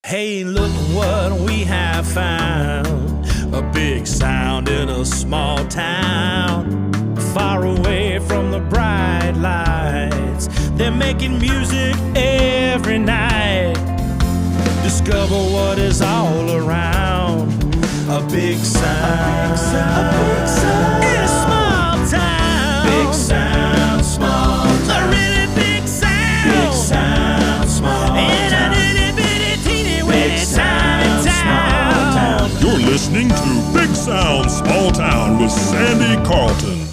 Hey, look what we have found. A big sound in a small town. Far away from the bright lights. They're making music every night. Discover what is all around. A big sound. A big sound. In a small town. Big sound, small town. A really big sound. Big sound, small town. You're listening to Big Sound, Small Town with Sandy Carlton.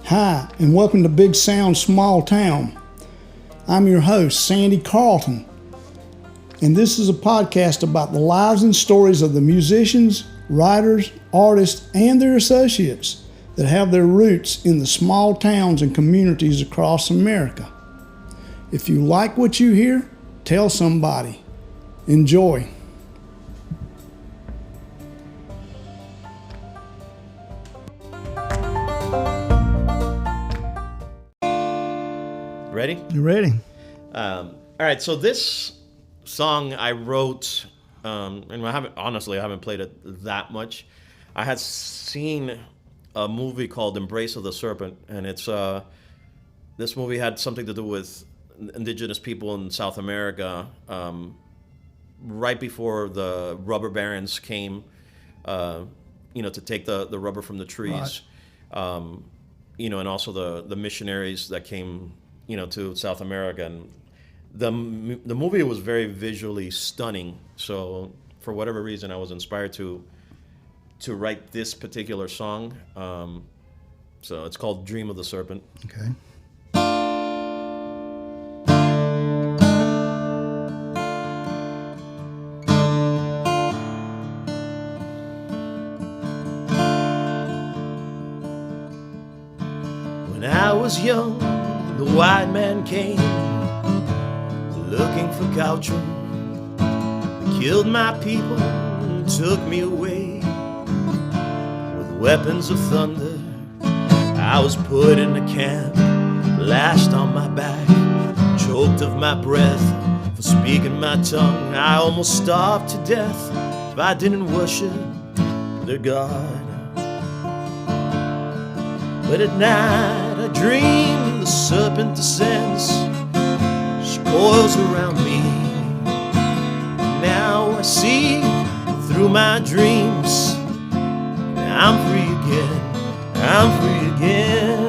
Hi, and welcome to Big Sound, Small Town. I'm your host, Sandy Carlton, and this is a podcast about the lives and stories of the musicians, writers, artists, and their associates that have their roots in the small towns and communities across America. If you like what you hear, tell somebody. Enjoy. Ready? You ready? All right, so this song I wrote, and I haven't played it that much. I had seen a movie called Embrace of the Serpent, and it's this movie had something to do with indigenous people in South America right before the rubber barons came, to take the rubber from the trees, right. And also the missionaries that came, to South America. And the movie was very visually stunning. So for whatever reason, I was inspired to write this particular song. So it's called Dream of the Serpent. Okay. When I was young, the white man came looking for gaucho. They killed my people and took me away. Weapons of thunder, I was put in a camp, lashed on my back, choked of my breath for speaking my tongue. I almost starved to death if I didn't worship the God. But at night I dream the serpent descends, she coils around me. Now I see through my dreams, I'm free again, I'm free again.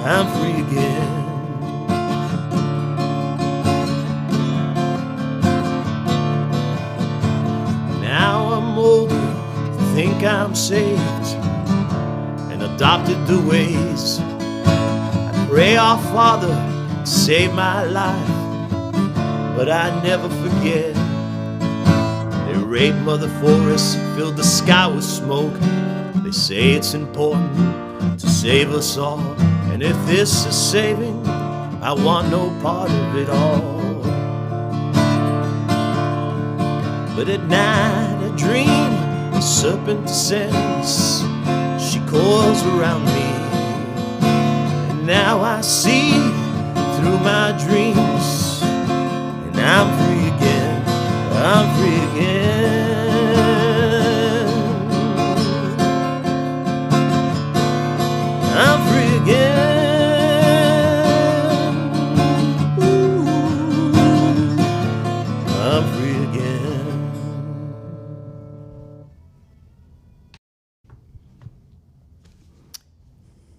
I'm free again. Now I'm older, think I'm saved and adopted the ways. I pray our Father to save my life, but I never forget. They raped Mother Forest, filled the sky with smoke. They say it's important to save us all, and if this is saving, I want no part of it all. But at night I dream the serpent descends, she coils around me, and now I see through my dreams, and I'm free again, I'm free again. I'm free again. Ooh, I'm free again.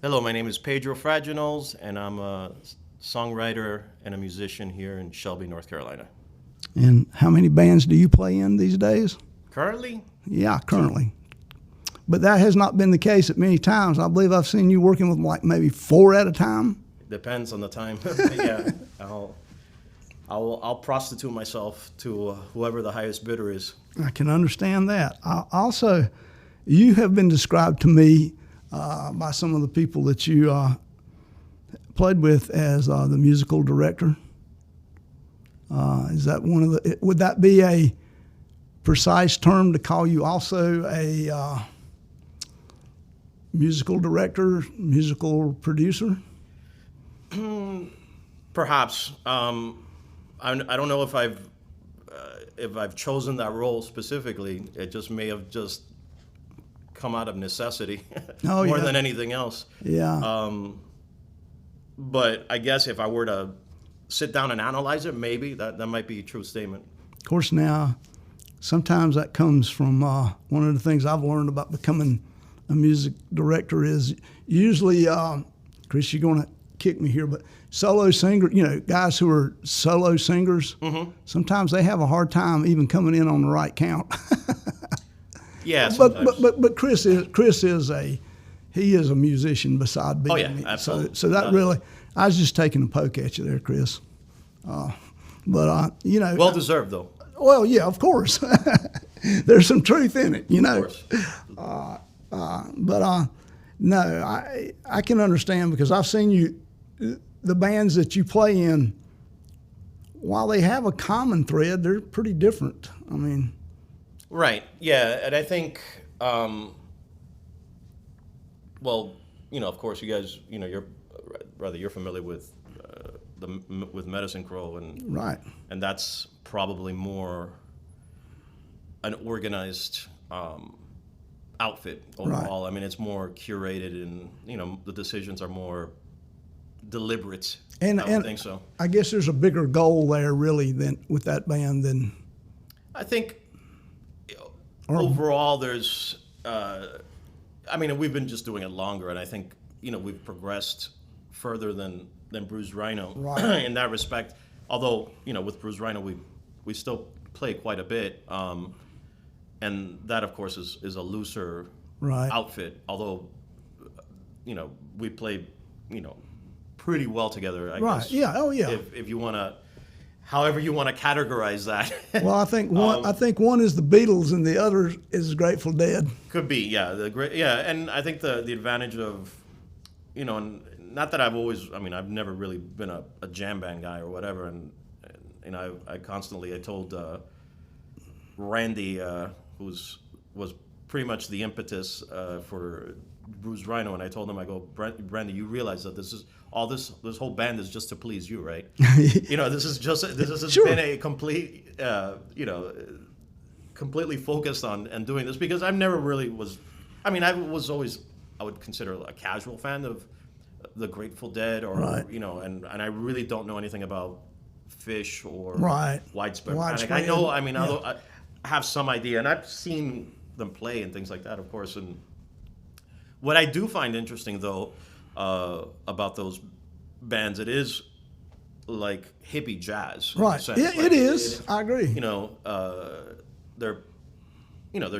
Hello, my name is Pedro Fraginals, and I'm a songwriter and a musician here in Shelby, North Carolina. And how many bands do you play in these days? Currently? Yeah, currently. But that has not been the case at many times. I believe I've seen you working with like maybe 4 at a time. Depends on the time. Yeah, I'll prostitute myself to whoever the highest bidder is. I can understand that. Also, you have been described to me by some of the people that you played with as the musical director. Is that one of the? Would that be a precise term to call you also a musical director, musical producer? Perhaps. I don't know if I've chosen that role specifically. It just may have just come out of necessity more than anything else. Yeah. But I guess if I were to sit down and analyze it, maybe that might be a true statement. Of course, now sometimes that comes from one of the things I've learned about becoming a music director is usually, Chris, you're going to kick me here, but solo singer, guys who are solo singers, sometimes they have a hard time even coming in on the right count. Yeah, but Chris is a musician beside being. Oh yeah, absolutely. So that really, I was just taking a poke at you there, Chris. Well deserved though. Well, yeah, of course. There's some truth in it, Of course. No, I can understand because I've seen you, the bands that you play in, while they have a common thread, they're pretty different. I mean. Right, yeah, and I think, of course you guys, you're familiar with with Medicine Crow, and right, and that's probably more an organized outfit overall. Right. I mean, it's more curated, and the decisions are more deliberate. And I would think so. I guess there's a bigger goal there, really, than with that band than. I think overall, there's. We've been just doing it longer, and I think we've progressed further than Bruised Rhino in that respect. Although with Bruised Rhino, we still play quite a bit, and that of course is a looser outfit. Although we play pretty well together. I guess. Yeah. Oh yeah. If you want to. However you want to categorize that. Well, I think one is the Beatles and the other is Grateful Dead. Could be, yeah. And I think the advantage of, and not that I've never really been a jam band guy or whatever, and I told Randy, who was pretty much the impetus for Bruised Rhino, and I told him, I go, Randy, you realize that this whole band is just to please you, right? This has Sure. been a complete, completely focused on and doing this because I've never really was. I was always, I would consider a casual fan of the Grateful Dead, or and I really don't know anything about Fish or Widespread Panic. I know, I have some idea, and I've seen them play and things like that, of course. And what I do find interesting, though, about those bands, it is like hippie jazz. Right. It is. I agree. They're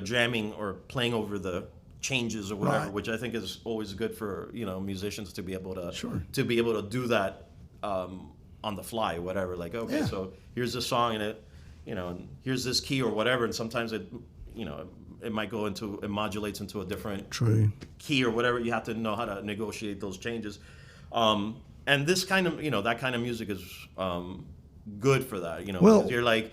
jamming or playing over the changes or whatever, which I think is always good for musicians to be able to do that on the fly, whatever. Like, okay, so here's this song and and here's this key or whatever, and sometimes it might it modulates into a different key or whatever. You have to know how to negotiate those changes. And this kind of, that kind of music is good for that, because you're like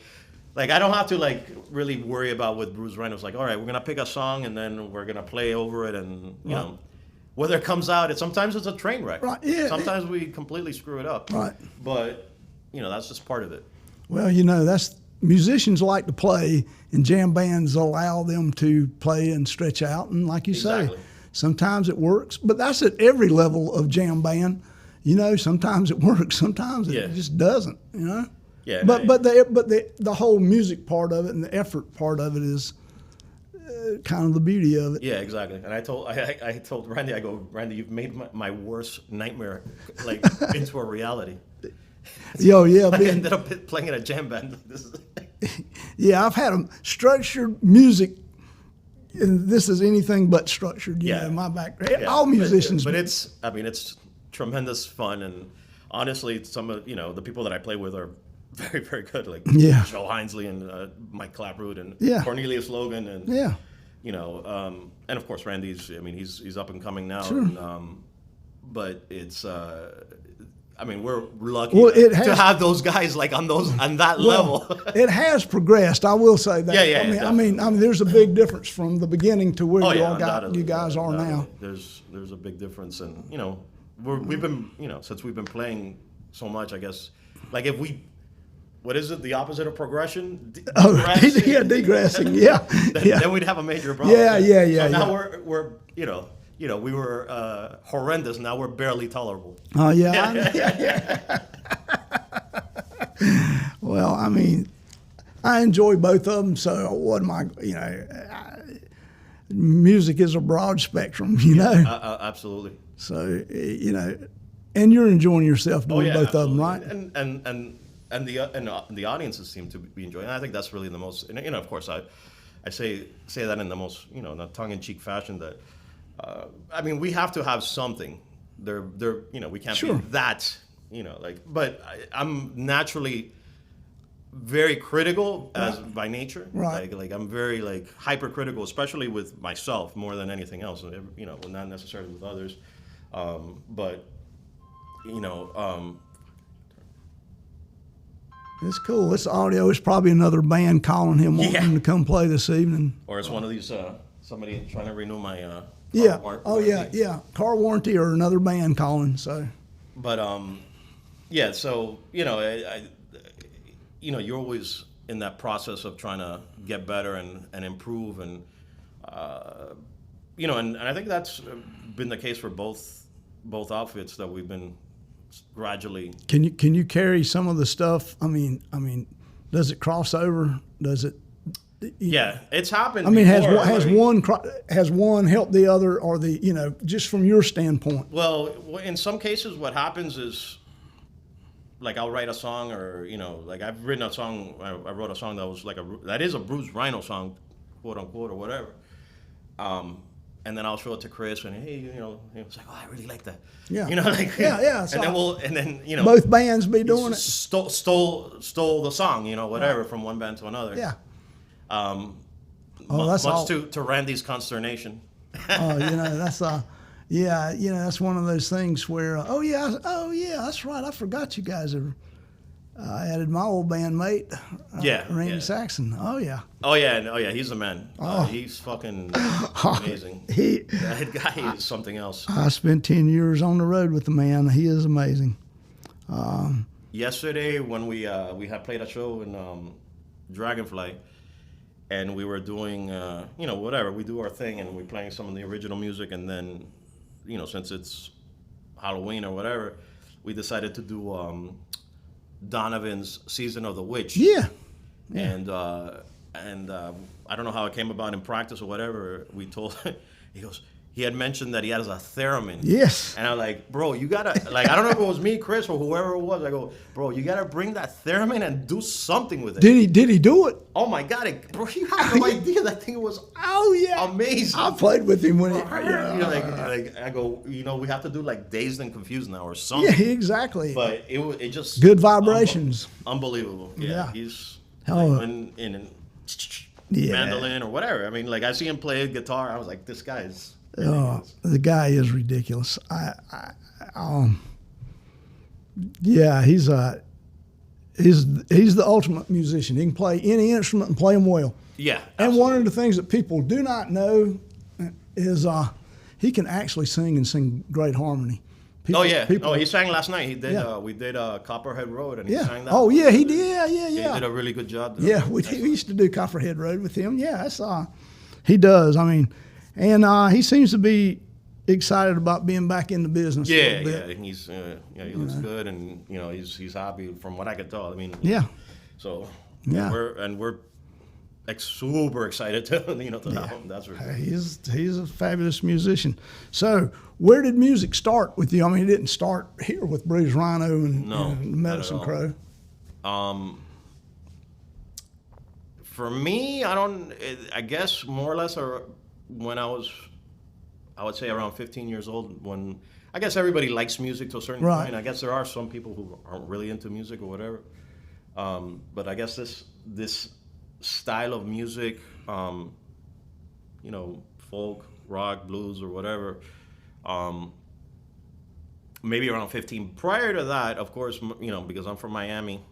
I don't have to really worry about with Bruised Rhino. It's like, all right, we're going to pick a song and then we're going to play over it, and, whether it comes out, sometimes it's a train wreck. Right. Yeah. Sometimes we completely screw it up. Right. But, that's just part of it. Well, that's musicians like to play, and jam bands allow them to play and stretch out. And like you say, sometimes it works, but that's at every level of jam band. Sometimes it works, sometimes it just doesn't. Yeah. But the whole music part of it and the effort part of it is kind of the beauty of it. Yeah, exactly. And I told Randy, I go, Randy, you've made my worst nightmare into a reality. I ended up playing in a jam band. Yeah, I've had structured music, and this is anything but structured. In my background. Yeah, all musicians. But it's tremendous fun, and honestly, some of the people that I play with are very, very good. Like Joe Hinesley and Mike Claproot and Cornelius Logan and and of course Randy's. He's up and coming now. Sure. But it's I mean, we're lucky to have those guys like on that level. It has progressed. I will say that. Yeah. I mean, there's a big difference from the beginning to where you guys are now. There's a big difference, and we've been since we've been playing so much. I guess like if we. What is it? The opposite of progression? Degressing. Yeah. Then we'd have a major problem. Yeah. So now we're we were horrendous. Now we're barely tolerable. Oh yeah. Well, I mean, I enjoy both of them. So what am I? Music is a broad spectrum. Absolutely. So and you're enjoying yourself doing both absolutely. of them, right? And the audiences seem to be enjoying it. I think that's really the most. And of course, I say that in the most in a tongue-in-cheek fashion. That I mean, we have to have something. We can't be that. But I'm naturally very critical by nature. Right. Like I'm very hypercritical, especially with myself more than anything else. Not necessarily with others, but. It's cool. This audio is probably another band calling him, wanting him to come play this evening. Or it's one of these somebody trying to renew my car warranty. Car warranty or another band calling. So, but so you're always in that process of trying to get better and improve, and and I think that's been the case for both outfits that we've been. Gradually. Can you carry some of the stuff? I mean, does it cross over? Does it? It's happened. I mean, before, has one helped the other, or just from your standpoint? Well, in some cases, what happens is, like I'll write a song, or I've written a song. I wrote a song that was that is a Bruce Rhino song, quote unquote, or whatever. And then I'll show it to Chris, and it's like, oh, I really like that. Yeah. Yeah. And then both bands be doing it. Stole the song, whatever, from one band to another. Yeah. Much to Randy's consternation. That's that's one of those things where that's right. I forgot you guys are. I added my old bandmate, Randy Saxon. Oh yeah, he's the man. He's fucking amazing. That guy is something else. I spent 10 years on the road with the man. He is amazing. Yesterday, when we had played a show in Dragonfly, and we were doing whatever, we do our thing, and we're playing some of the original music, and then since it's Halloween or whatever, we decided to do Donovan's Season of the Witch. Yeah. And I don't know how it came about in practice or whatever. We told he had mentioned that he has a theremin. Yes. And I'm like, bro, you gotta I don't know if it was me, Chris, or whoever it was. I go, bro, you gotta bring that theremin and do something with it. Did he do it? Oh my God, bro, you have no idea. That thing was amazing. I played with him when I go, we have to do Dazed and Confused now or something. Yeah, exactly. But it just good vibrations. Unbelievable. Yeah. He's in mandolin or whatever. I mean, I see him play guitar. I was like, this guy is ridiculous. The guy is ridiculous. He's the ultimate musician. He can play any instrument and play them well. Yeah, and absolutely. one of the things that people do not know is he can actually sing and sing great harmony. He sang last night. He did. We did Copperhead Road, and he sang that. Oh yeah, he did. He did a really good job. We used to do Copperhead Road with him. Yeah, that's he does. I mean, and he seems to be excited about being back in the business. Yeah. He's he looks good, and he's happy from what I could tell. I mean, So we're super excited to have him. That's for sure. He's a fabulous musician. So where did music start with you? I mean, it didn't start here with Bruce Rhino and Medicine Crow. For me, I guess more or less when I would say around 15 years old, when I guess everybody likes music to a certain point. I guess there are some people who aren't really into music or whatever. But I guess this style of music, folk, rock, blues, or whatever, maybe around 15. Prior to that, of course, because I'm from Miami,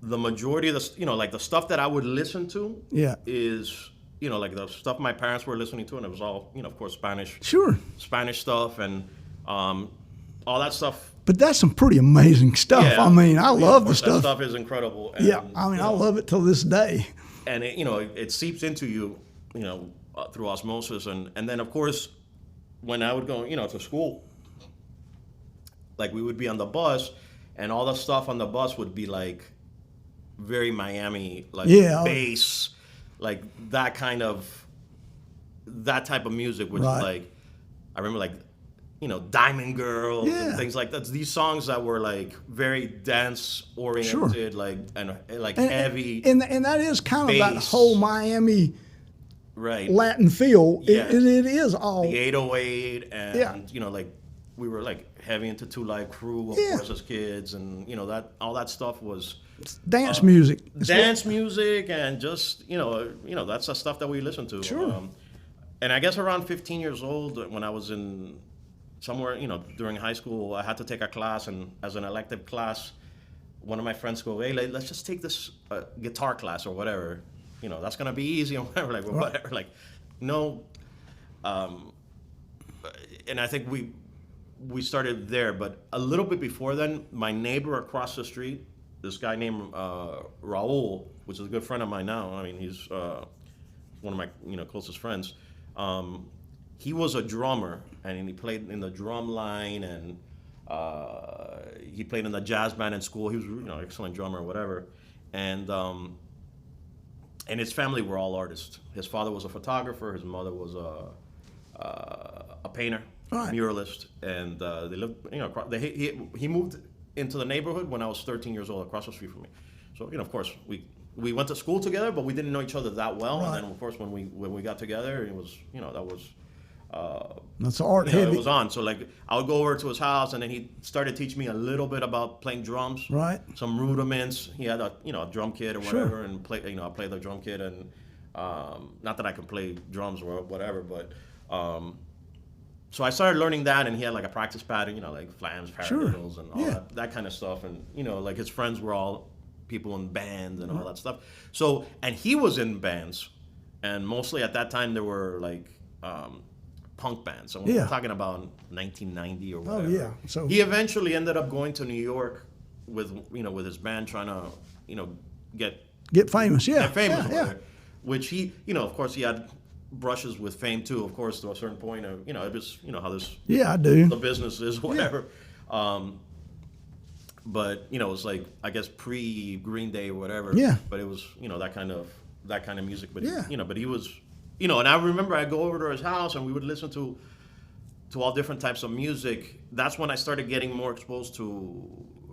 the majority of the, like the stuff that I would listen to is, like the stuff my parents were listening to, and it was all, of course, Spanish. Sure. Spanish stuff and all that stuff. But that's some pretty amazing stuff. Yeah, I mean, I love the that stuff. stuff is incredible. And, Yeah, I mean, I love it till this day. And it seeps into you, through osmosis, and then of course, when I would go, to school, like we would be on the bus, and all the stuff on the bus would be like very Miami, like bass, like that type of music, which is like, I remember like, Diamond Girl and things like that. These songs that were like very dance oriented, like and heavy, and that is kind of that whole Miami Latin feel. Yeah. It is all the 808, and like we were like heavy into Two Live Crew, of course, as kids, and that all that stuff was dance music. Dance music, and just that's the stuff that we listened to. Sure. And I guess around 15 years old, when I was in somewhere, during high school, I had to take a class, and as an elective class, one of my friends go, "Hey, let's just take this guitar class or whatever. That's gonna be easy," and whatever. Like, well, whatever. Like, no. And I think we started there, but a little bit before then, my neighbor across the street, this guy named Raul, which is a good friend of mine now. I mean, he's one of my closest friends. He was a drummer, and he played in the drum line, and he played in the jazz band in school. He was an excellent drummer or whatever, and his family were all artists. His father was a photographer. His mother was a painter, muralist, and they lived. He moved into the neighborhood when I was 13 years old, across the street from me. So of course we went to school together, but we didn't know each other that well. And then of course when we got together, it was that was. That's art heavy. It was on. So like I would go over to his house, and then he started teaching me a little bit about playing drums. Right. Some rudiments. He had a drum kit or whatever, and I played the drum kit, and not that I can play drums or whatever, but so I started learning that, and he had like a practice pad, and like flams, paradiddles, and all that kind of stuff, and like his friends were all people in bands and all that stuff. So and he was in bands, and mostly at that time there were like. Punk band. So we're talking about 1990 or whatever. Oh yeah. So he eventually ended up going to New York with with his band, trying to get famous. Yeah. Get famous. Yeah. Which he of course he had brushes with fame too. Of course, to a certain point of it was how this I do the business is whatever. Yeah. But it was like I guess pre Green Day or whatever. Yeah. But it was that kind of music. But but he was. And I remember I'd go over to his house, and we would listen to all different types of music. That's when I started getting more exposed to.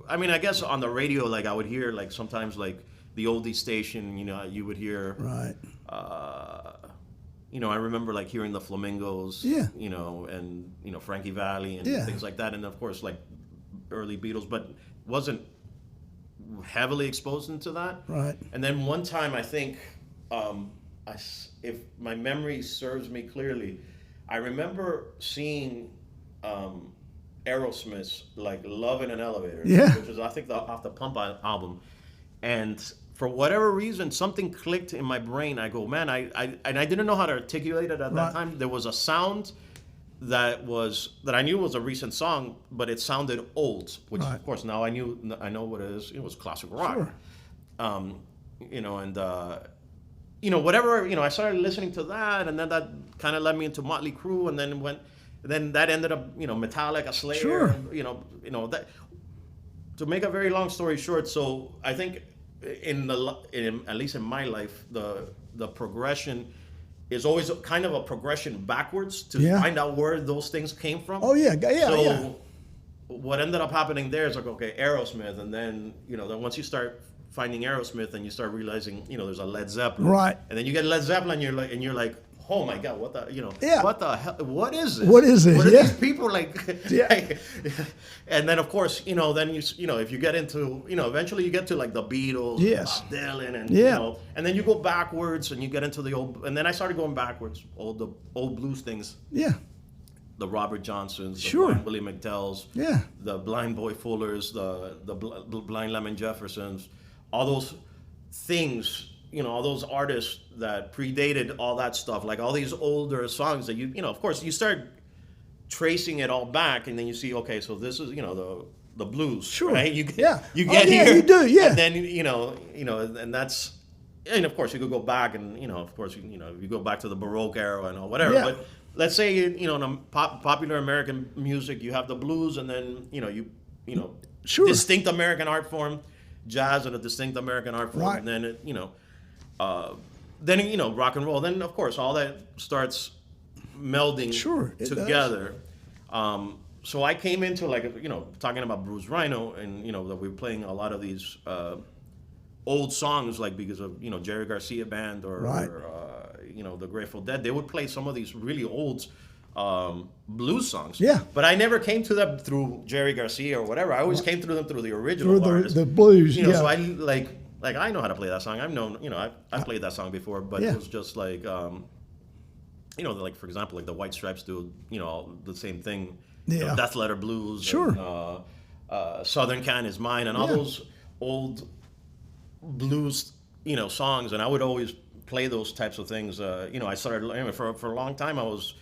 I mean, I guess on the radio, like I would hear like sometimes like the oldie station. You would hear. Right. I remember like hearing the Flamingos. Yeah. And Frankie Valli and things like that, and of course like early Beatles, but wasn't heavily exposed into that. Right. And then one time I think. If my memory serves me clearly, I remember seeing Aerosmith's like "Love in an Elevator," which was I think off the Pump album, and for whatever reason something clicked in my brain. I go, man, I didn't know how to articulate it at that time. There was a sound that I knew was a recent song, but it sounded old, which of course now I know what it is. It was classic rock, whatever, I started listening to that, and then that kind of led me into Motley Crue, and then that ended up, Metallica, Slayer, sure. That. To make a very long story short, so I think at least in my life, the progression is always kind of a progression backwards to find out where those things came from. Oh yeah. So what ended up happening there is like, okay, Aerosmith, and then then once you start finding Aerosmith and you start realizing there's a Led Zeppelin, right? And then you get Led Zeppelin, and you're like, oh my God, what the what the hell, what is this? What is this? What are these people like? Yeah. And then of course then if you get into eventually you get to like the Beatles, Bob Dylan, and and then you go backwards and you get into the old, and then I started going backwards, the old blues things. Yeah. the Robert Johnsons, the Sure. Blind Willie McDowells, Yeah. the Blind Boy Fullers, the Blind Lemon Jeffersons, all those things, all those artists that predated all that stuff, like all these older songs that of course you start tracing it all back, and then you see, okay, so this is, the blues, Sure. right? You Yeah. get Oh, yeah, here, you do, yeah. and then and that's, and of course you could go back and of course you go back to the Baroque era and all whatever, Yeah. but let's say in popular American music you have the blues, and then Sure. distinct American art form, jazz and a distinct American art form, Right. and then then rock and roll. Then of course all that starts melding Sure, it together. So I came into talking about Bruce Rhino, and that we were playing a lot of these old songs, like because of Jerry Garcia Band or, Right. the Grateful Dead. They would play some of these really old blues songs. Yeah. But I never came to them through Jerry Garcia or whatever. I always came through them through the original Through artist. the blues, yeah. So I like I know how to play that song. I've known, I played that song before, but Yeah. it was just like, like for example, like the White Stripes do, the same thing. Yeah. Death Letter Blues. Sure. And, Southern Can Is Mine, and all Yeah. those old blues, songs, and I would always play those types of things. I started for a long time. I was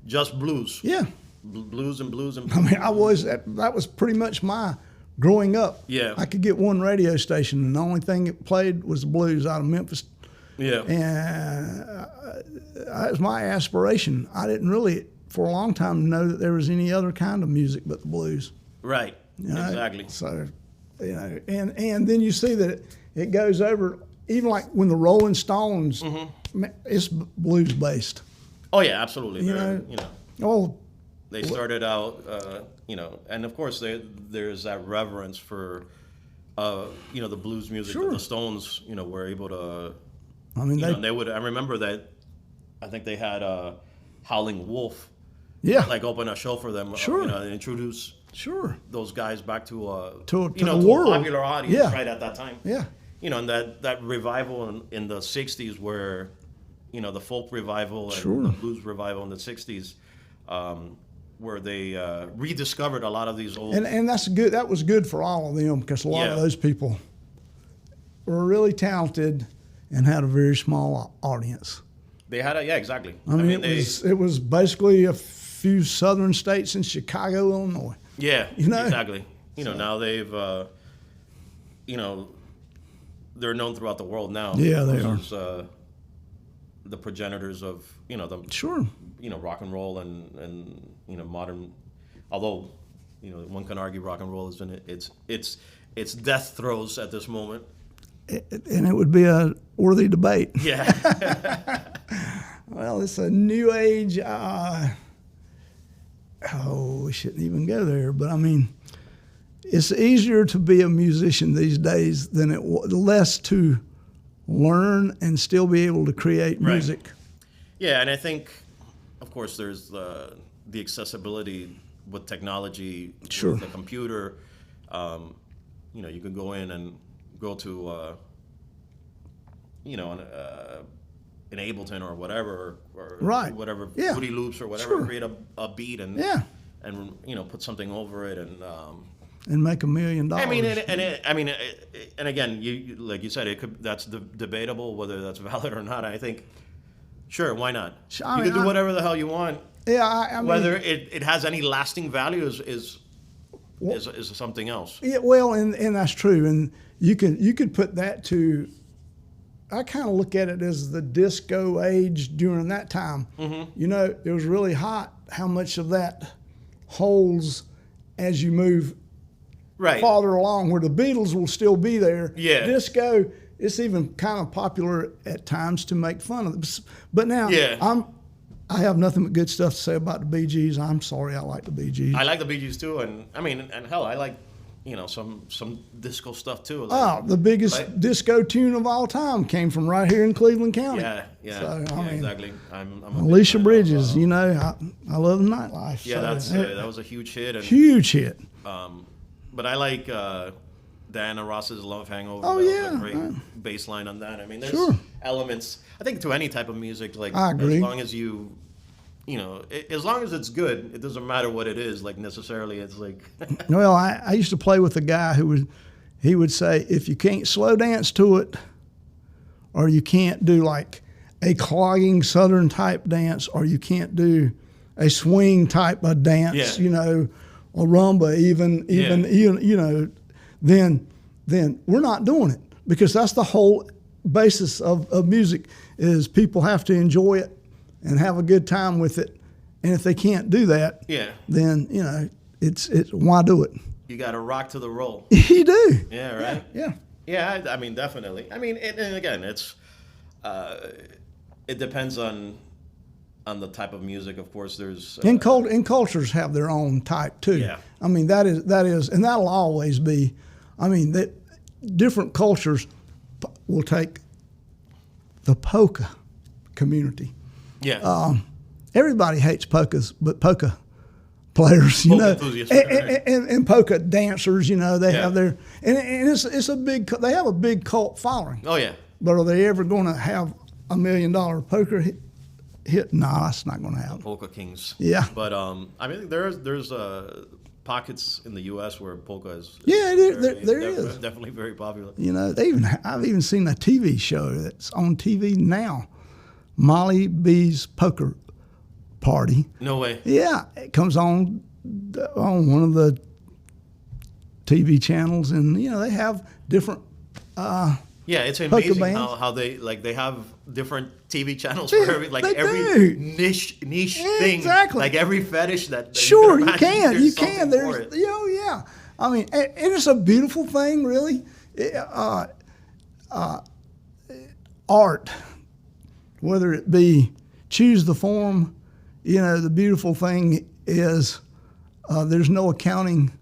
just blues. Yeah. Blues and blues and. I mean, that was pretty much my growing up. Yeah. I could get one radio station, and the only thing it played was the blues out of Memphis. Yeah. And that was my aspiration. I didn't really, for a long time, know that there was any other kind of music but the blues. Right. You know? Exactly. So, and then you see that it goes over, even like when the Rolling Stones, it's blues based. Oh yeah, absolutely. You They're, know, Oh, They started out, and of course there's that reverence for, the blues music Sure. that the Stones, were able to. I mean, They would. I remember that. I think they had Howling Wolf, yeah, open a show for them. Sure. And introduce sure, those guys back to To to the a world. popular audience, Yeah. right at that time. yeah, And that revival in the '60s, where the folk revival and Sure. the blues revival in the '60s, where they rediscovered a lot of these old. and that's good. That was good for all of them because a lot Yeah. of those people were really talented and had a very small audience. They had exactly. I mean, it was basically a few southern states in Chicago, Illinois. Yeah, exactly. So- Now they've, they're known throughout the world now. Yeah, they are. As, the progenitors of the Sure. rock and roll and modern. Although one can argue rock and roll is in its death throes at this moment. And it would be a worthy debate. Yeah. Well, it's a new age. We shouldn't even go there. But I mean, it's easier to be a musician these days than it was, less to learn and still be able to create Right. music. Yeah, and I think, of course, there's the accessibility with technology, Sure. with the computer. You can go in and go to, an Ableton or whatever, or Right. whatever, Yeah. Fruity Loops or whatever, Sure. create a beat and Yeah. put something over it and. And make $1 million. I mean, and again, you like you said, it could. That's debatable whether that's valid or not. I think, sure, why not? I You mean, can do whatever the hell you want. Yeah, I mean, Whether it has any lasting value is something else. yeah, well, and that's true. And you could put that to. I kind of look at it as the disco age during that time. Mm-hmm. It was really hot. How much of that holds as you move Right. farther along, where the Beatles will still be there. Yeah. Disco, it's even kind of popular at times to make fun of it. But now, Yeah. I have nothing but good stuff to say about the Bee Gees. I'm sorry, I like the Bee Gees. I like the Bee Gees too, and hell, I like some disco stuff too. The biggest like- disco tune of all time came from right here in Cleveland County. Yeah, So, I mean, exactly. I'm a big Alicia fan of, Bridges, I love the nightlife. Yeah, so, that was a huge hit. And, huge hit. But I like Diana Ross's Love Hangover. Oh, That was yeah. a great bass line on that. I mean, there's Sure. elements. I think to any type of music, like I agree. as long as you as long as it's good, it doesn't matter what it is. Like necessarily, it's like. Well, I used to play with a guy he would say, if you can't slow dance to it, or you can't do like a clogging Southern type dance, or you can't do a swing type of dance, or rumba, even then we're not doing it, because that's the whole basis of music is people have to enjoy it and have a good time with it. And if they can't do that, then it's why do it? You got to rock to the roll. You do. Yeah, right. Yeah. I mean, definitely. I mean, and again, it's it depends on the type of music. Of course, there's and cultures have their own type too. Yeah. I mean, that is, and that'll always be. I mean, that different cultures will take the polka community. Yeah. Everybody hates polkas, but polka players, Enthusiasts, and polka dancers, they have their, and it's a big, they have a big cult following. Oh yeah. But are they ever going to have $1 million poker hit? No, that's not going to happen. Polka Kings. Yeah. But I mean, there's pockets in the U.S. where polka is. Yeah, there is definitely very popular. I've even seen a TV show that's on TV now, Molly B's Poker Party. No way. Yeah, it comes on one of the TV channels, and they have different. Yeah, it's amazing how they have different TV channels for every niche thing. Exactly. Like every fetish that sure you can. You can. There's yeah. I mean, and it's a beautiful thing, really. Art, whether it be choose the form, the beautiful thing is there's no accounting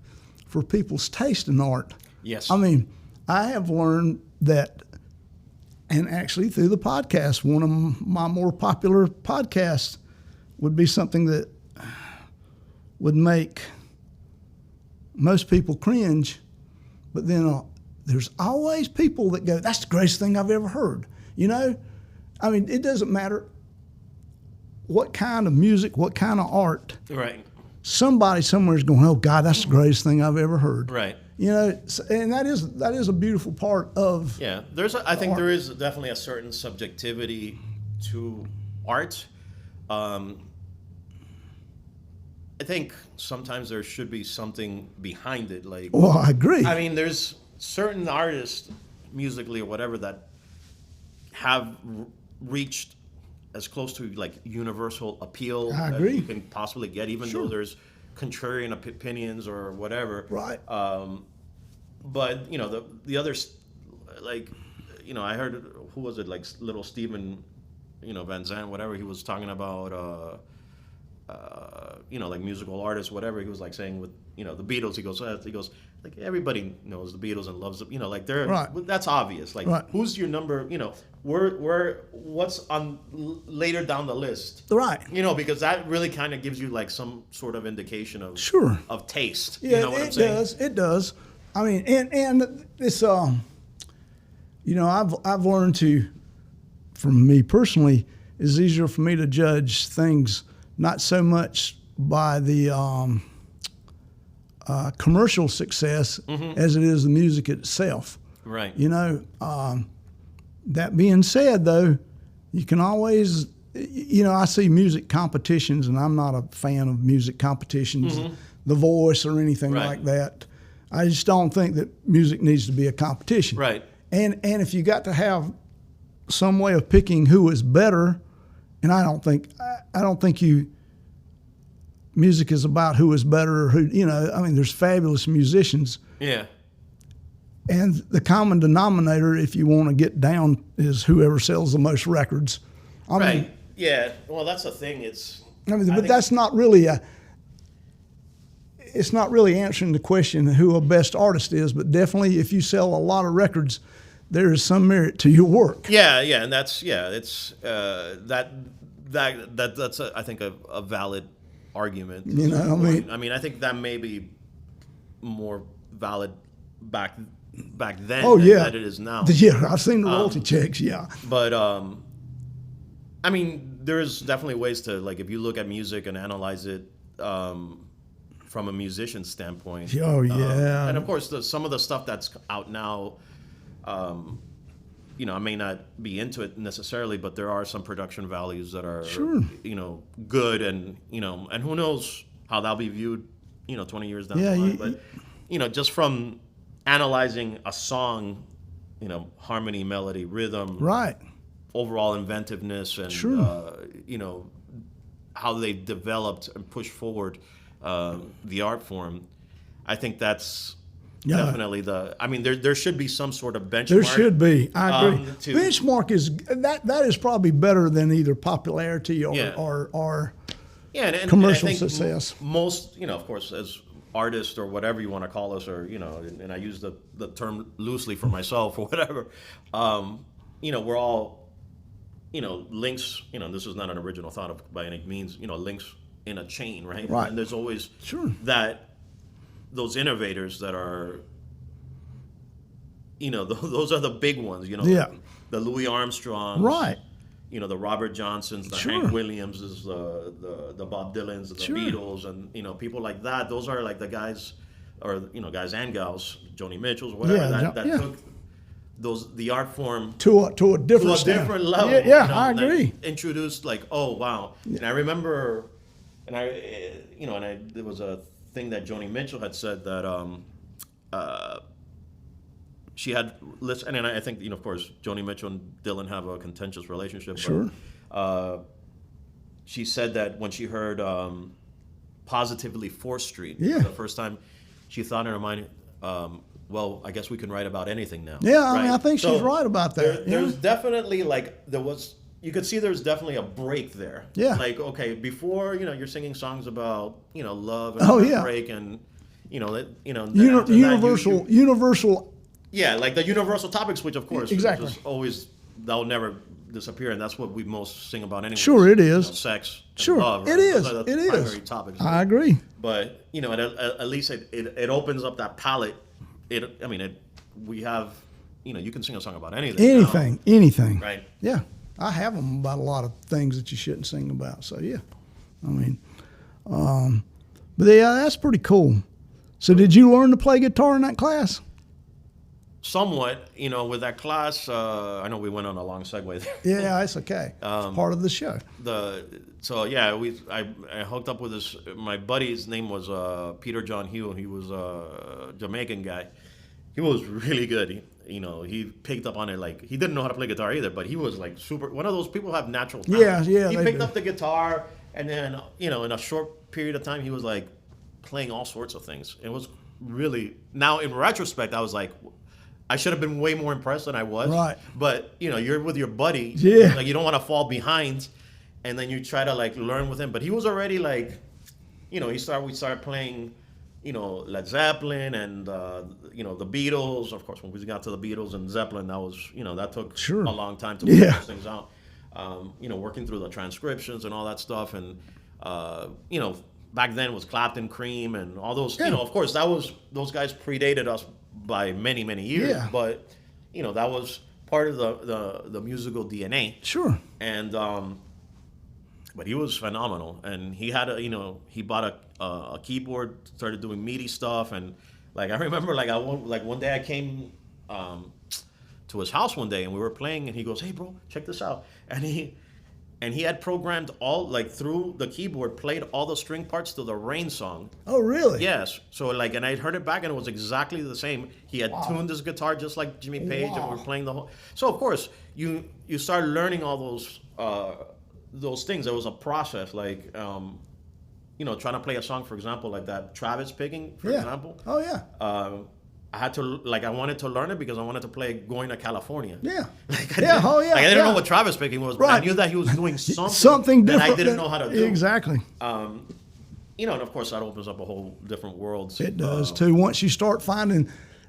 for people's taste in art. Yes. I mean, I have learned that, and actually through the podcast, one of my more popular podcasts would be something that would make most people cringe, but then there's always people that go, that's the greatest thing I've ever heard. I mean, it doesn't matter what kind of music, what kind of art. Right. Somebody somewhere is going, oh God, that's the greatest thing I've ever heard. Right. And that is a beautiful part of. Yeah, I think there is definitely a certain subjectivity to art. I think sometimes there should be something behind it. Like, well, I agree. I mean, there's certain artists, musically or whatever, that have reached as close to like universal appeal I that agree. you can possibly get, even though there's contrarian opinions or whatever. Right. But the others, like, I heard, who was it, like little Steven, Van Zandt, whatever, he was talking about, like musical artists, whatever. He was like saying with, the Beatles, he goes, like everybody knows the Beatles and loves them, like they're, right. That's obvious. Like, right. Who's your number, what's on later down the list? Right. Because that really kind of gives you like some sort of indication of of taste. Yeah, you know what I'm saying? It does. I mean, and it's I've learned to, from me personally, it's easier for me to judge things not so much by the commercial success as it is the music itself. Right. That being said, though, you can always, I see music competitions, and I'm not a fan of music competitions, The Voice or anything like that. I just don't think that music needs to be a competition. Right. And if you got to have some way of picking who is better, and I don't think music is about who is better or who, I mean, there's fabulous musicians. Yeah. And the common denominator, if you want to get down, is whoever sells the most records. I mean, yeah. Well, that's the thing. But that's not really it's not really answering the question who a best artist is, but definitely if you sell a lot of records, there is some merit to your work. Yeah, and that's it's that's I think a valid argument. I mean, I think that may be more valid back then than it is now. Yeah, I've seen the royalty checks. Yeah, but I mean, there's definitely ways to, like, if you look at music and analyze it from a musician standpoint. Oh yeah. And of course, some of the stuff that's out now, I may not be into it necessarily, but there are some production values that are, sure, good, and and who knows how that'll be viewed, 20 years down the line. But just from analyzing a song, harmony, melody, rhythm, right, overall inventiveness, and sure, how they developed and pushed forward the art form. I think that's definitely there should be some sort of benchmark. There should be. I agree. Benchmark is that is probably better than either popularity or and commercial I think success. Most, of course, as artists or whatever you want to call us, or and I use the term loosely for myself or whatever. We're all links. This is not an original thought by any means. Links in a chain, right? Right. And there's always sure those innovators that are, those are the big ones. The Louis Armstrongs, right? The Robert Johnsons, the sure. Hank Williamses, the Bob Dylans, the sure. Beatles, and people like that. Those are like the guys, or guys and gals, Joni Mitchell's, whatever, that took the art form to a different level. Yeah, I agree. Introduced, like, oh wow, and I remember, there was a thing that Joni Mitchell had said that she had listened, and I think, of course, Joni Mitchell and Dylan have a contentious relationship. Sure. But, she said that when she heard Positively 4th Street for the first time, she thought in her mind, well, I guess we can write about anything now. Yeah, right? I think she's right about that. There's definitely, you could see there's definitely a break there. Yeah. Like, okay, before, you're singing songs about, love and break and, universal. Yeah, like the universal topics, which of course exactly is always, that'll never disappear, and that's what we most sing about anyway. Sure, it is. Sex, and sure, love. Right? It is. Those are the It primary is. topics. I agree. But at least it opens up that palette. We have, you can sing a song about anything. Anything. Right. Yeah, I have them about a lot of things that you shouldn't sing about. So yeah, but yeah, that's pretty cool. So did you learn to play guitar in that class? Somewhat, with that class. I know we went on a long segue there. Yeah, it's okay. It's part of the show. I hooked up with my buddy's name was Peter John Hugh. He was a Jamaican guy. He was really good. He picked up on it. Like, he didn't know how to play guitar either, but he was like super, one of those people who have natural talent. Yeah. He picked up the guitar, and then, in a short period of time, he was like playing all sorts of things. It was really, now in retrospect, I was like, I should have been way more impressed than I was. Right. But, you're with your buddy. Yeah. Like, you don't want to fall behind, and then you try to like learn with him. But he was already like, we started playing, Led Zeppelin and, the Beatles. Of course, when we got to the Beatles and Zeppelin, that was, that took sure. a long time to work those things out. Working through the transcriptions and all that stuff. And, back then was Clapton, Cream, and all those, of course, those guys predated us by many, many years. Yeah. But, that was part of the musical DNA. Sure. And, but he was phenomenal, and he had he bought a keyboard, started doing MIDI stuff, and like I remember one day I came to his house one day and we were playing, and he goes, "Hey bro, check this out," and he had programmed all, through the keyboard, played all the string parts to the Rain song. Oh really? Yes. So and I heard it back, and it was exactly the same. He had tuned his guitar just like Jimmy Page, and we were playing the whole. So of course you start learning all those things. There was a process, trying to play a song, for example, like that Travis picking, for example. Oh yeah. I had to, I wanted to learn it because I wanted to play Going to California. Yeah. I didn't know what Travis picking was, but I knew that he was doing something different that I didn't know how to do. Exactly. And of course that opens up a whole different world. It does too. Once you start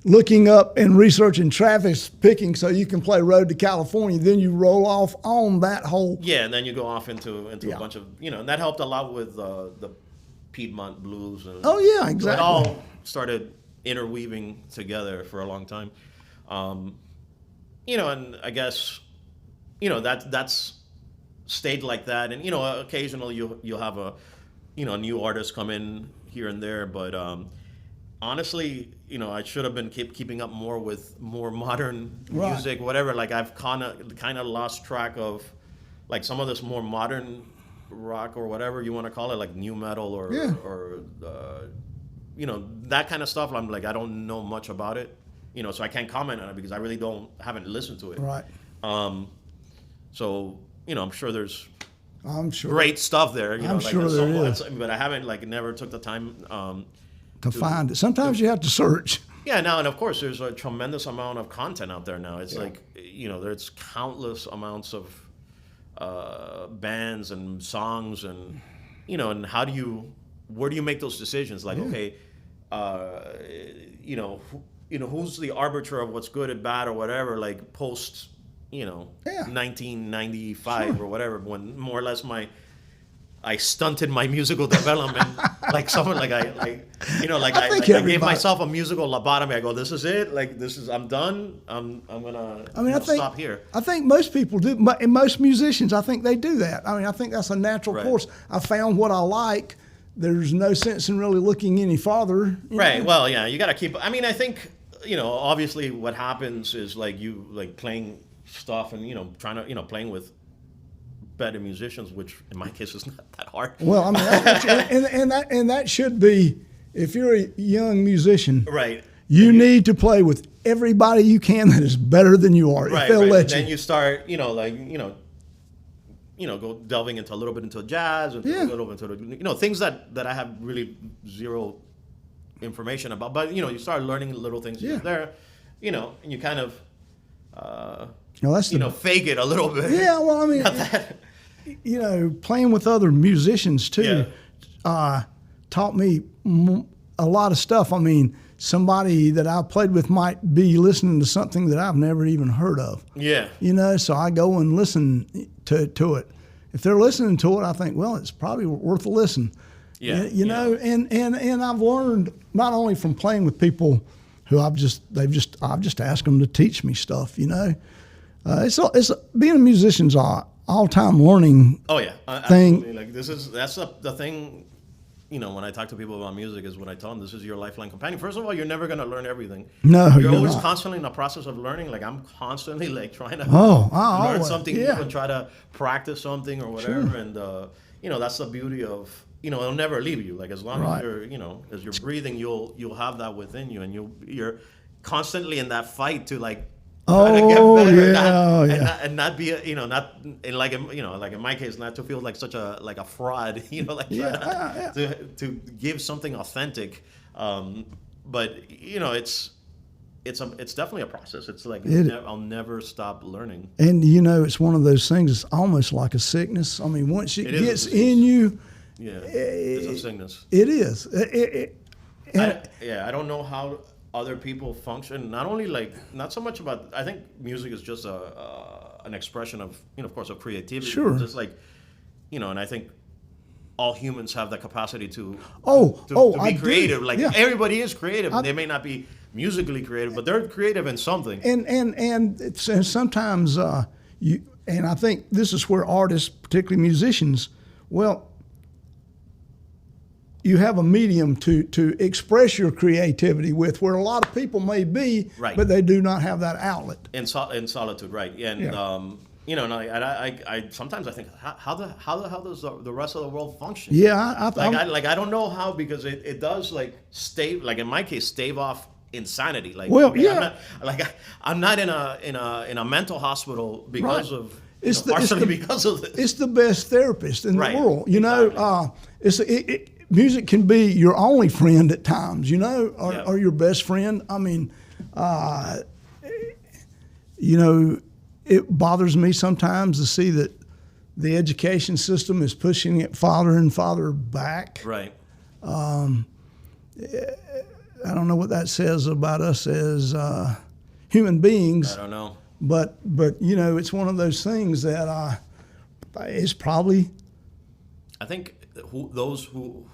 looking up and researching Travis picking so you can play Road to California, then you roll off on that whole. Yeah, and then you go off into a bunch of, and that helped a lot with the Piedmont blues. And exactly. So it all started interweaving together for a long time. And I guess, that's stayed like that. And occasionally you'll have a new artist come in here and there, but honestly, I should have been keeping up more with more modern music, whatever. Like I've kind of lost track of like some of this more modern rock or whatever you want to call it, like new metal or that kind of stuff. I'm like, I don't know much about it, so I can't comment on it because I really haven't listened to it. Right. So I'm sure there's sure great stuff there. I'm sure there is, but I haven't never took the time to find it. Sometimes you have to search. Yeah, now and of course there's a tremendous amount of content out there now. It's like there's countless amounts of bands and songs and and where do you make those decisions? Like okay, who's the arbiter of what's good and bad or whatever? Like post 1995 or whatever, when more or less I stunted my musical development, like someone like I gave myself a musical lobotomy. I go, this is it. Like I'm done. I'm gonna stop here. I think most people do, and most musicians, I think they do that. I mean, I think that's a natural course. I found what I like. There's no sense in really looking any farther. Right. Well, yeah, you got to keep. I mean, I think obviously what happens is like you playing stuff and trying to playing with better musicians, which in my case is not that hard. Well, I mean, and that should be, if you're a young musician, right? You need to play with everybody you can that is better than you are. Right. If they'll let you. Then you start, go delving into a little bit into jazz and a little bit into things that I have really zero information about. But you start learning little things here and there, and you kind of fake it a little bit. Yeah, well, I mean, playing with other musicians too taught me a lot of stuff. I mean, somebody that I played with might be listening to something that I've never even heard of. Yeah. So I go and listen to it. If they're listening to it, I think, well, it's probably worth a listen. Yeah. And I've learned not only from playing with people who I've just asked them to teach me stuff. It's being a musician's all-time learning. Oh yeah, thing. Absolutely. Like that's the thing. When I talk to people about music is when I tell them this is your lifelong companion. First of all, you're never going to learn everything. No, you're always not. Constantly in the process of learning. Like I'm constantly trying to learn something new and try to practice something or whatever. Sure. And that's the beauty of it'll never leave you. Like as long as you're as you're breathing, you'll have that within you, and you're constantly in that fight to like. And not be not in like in my case, not to feel like such a fraud, to give something authentic, but it's definitely a process. It's like I'll never stop learning. And it's one of those things. It's almost like a sickness. I mean, once it gets in you, it's a sickness. It is. I don't know how other people function. Not so much about. I think music is just an expression of of course of creativity. Sure. Just like and I think all humans have the capacity to be creative. Everybody is creative. They may not be musically creative, but they're creative in something. And sometimes and I think this is where artists, particularly musicians, you have a medium to express your creativity with, where a lot of people may be, but they do not have that outlet. In solitude, right? And I sometimes I think how the hell does the rest of the world function? Yeah, I don't know how, because it does stave, in my case, stave off insanity. I'm not in a mental hospital because of. Because of this. It's the best therapist in the world. Exactly. Music can be your only friend at times, or your best friend. I mean, it bothers me sometimes to see that the education system is pushing it farther and farther back. Right. I don't know what that says about us as human beings. I don't know. But it's one of those things that is probably. I think those who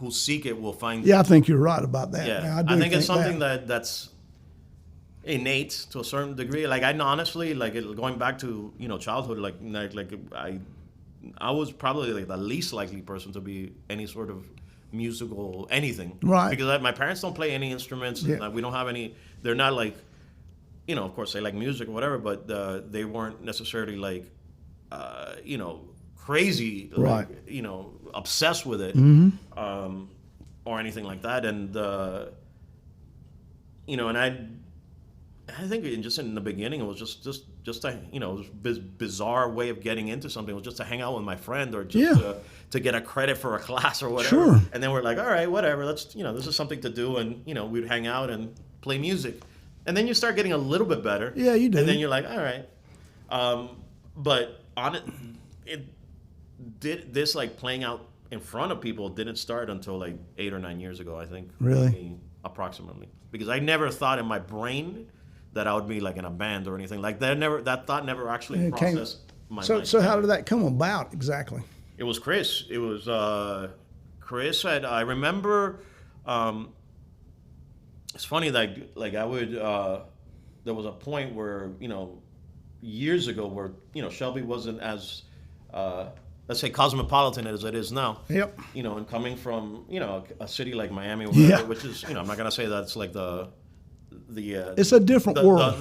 seek it will find. Yeah, I think you're right about that. Yeah, I think it's something that's innate to a certain degree. Like I honestly, like going back to childhood, like I was probably like the least likely person to be any sort of musical anything, Right. Because my parents don't play any instruments. Yeah. And we don't have any. They're not like, of course they like music or whatever, but they weren't necessarily like, crazy, Right. like, obsessed with it, or anything like that. And and I think just in the beginning it was just a it was bizarre way of getting into something. It was just to hang out with my friend or just to get a credit for a class or whatever. Sure. And then we're like, all right, whatever. Let's this is something to do, and we'd hang out and play music, and then you start getting a little bit better. Yeah, you do. And then you're like, all right, but on it did this like playing out in front of people didn't start until like 8 or 9 years ago, I think. Really? Maybe, approximately, because I never thought in my brain that I would be like in a band or anything like that. That thought never actually processed my mind. So how did that come about exactly? It was Chris. It was Chris. I remember. It's funny that like I would. There was a point where years ago where Shelby wasn't as let's say cosmopolitan as it is now. Yep. And coming from a city like Miami, or Yeah. whatever, which is I'm not gonna say that's like the It's a different world.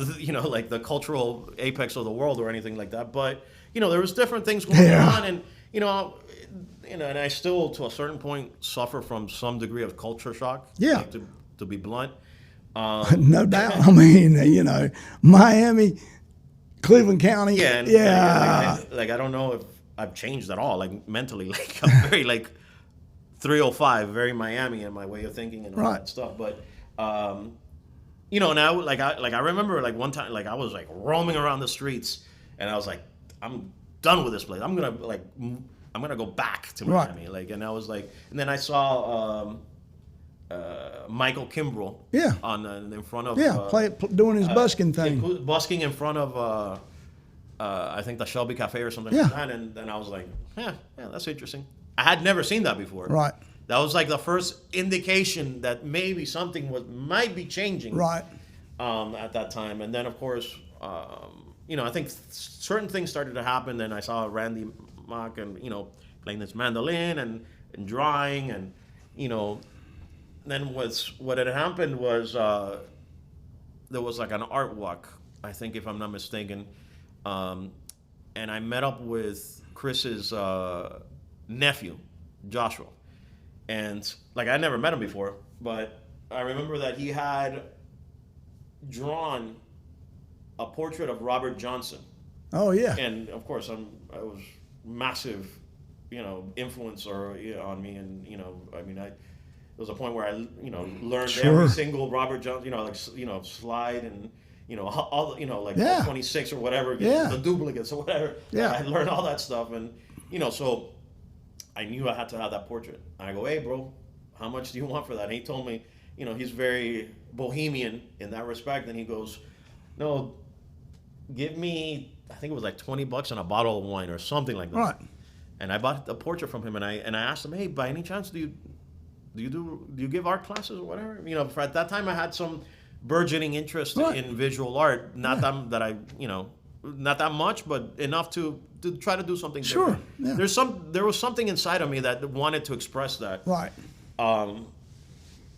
like the cultural apex of the world or anything like that. But there was different things going on, and and I still to a certain point suffer from some degree of culture shock. Yeah. like, to be blunt. No doubt. I mean, Miami, Cleveland County. Yeah, and yeah. like I don't know if I've changed at all, like mentally. Like I'm very like 305, very Miami in my way of thinking and all Right. that stuff. But now like I remember like one time like I was like roaming around the streets and I was like, I'm done with this place. I'm gonna go back to Right. Miami. Like, and I was like, and then I saw Michael Kimbrell. Yeah. In front of doing his busking thing. busking in front of I think the Shelby Cafe or something Yeah. like that, and then I was like, yeah, that's interesting. I had never seen that before. Right. That was like the first indication that maybe something might be changing. Right. At that time, and then of course, I think certain things started to happen. Then I saw Randy Mock and playing this mandolin and drawing, and then what had happened was there was like an art walk, I think, if I'm not mistaken, and I met up with Chris's nephew, Joshua, and like I never met him before, but I remember that he had drawn a portrait of Robert Johnson, Oh yeah. and of course I was massive, influencer on me, and there was a point where I learned Sure. every single Robert Johnson, slide and all like Yeah. 26 or whatever, Yeah. the duplicates or whatever. Yeah. I learned all that stuff, and so I knew I had to have that portrait. I go, hey bro, how much do you want for that? And he told me, he's very bohemian in that respect, and he goes, no, give me, I think it was like $20 and a bottle of wine or something like that. Right. And I bought the portrait from him, and I asked him, hey, by any chance do you give art classes or whatever? For at that time I had some burgeoning interest Right. in visual art, not that I not that much, but enough to try to do something Sure. different. Yeah. There was something inside of me that wanted to express that. Right. And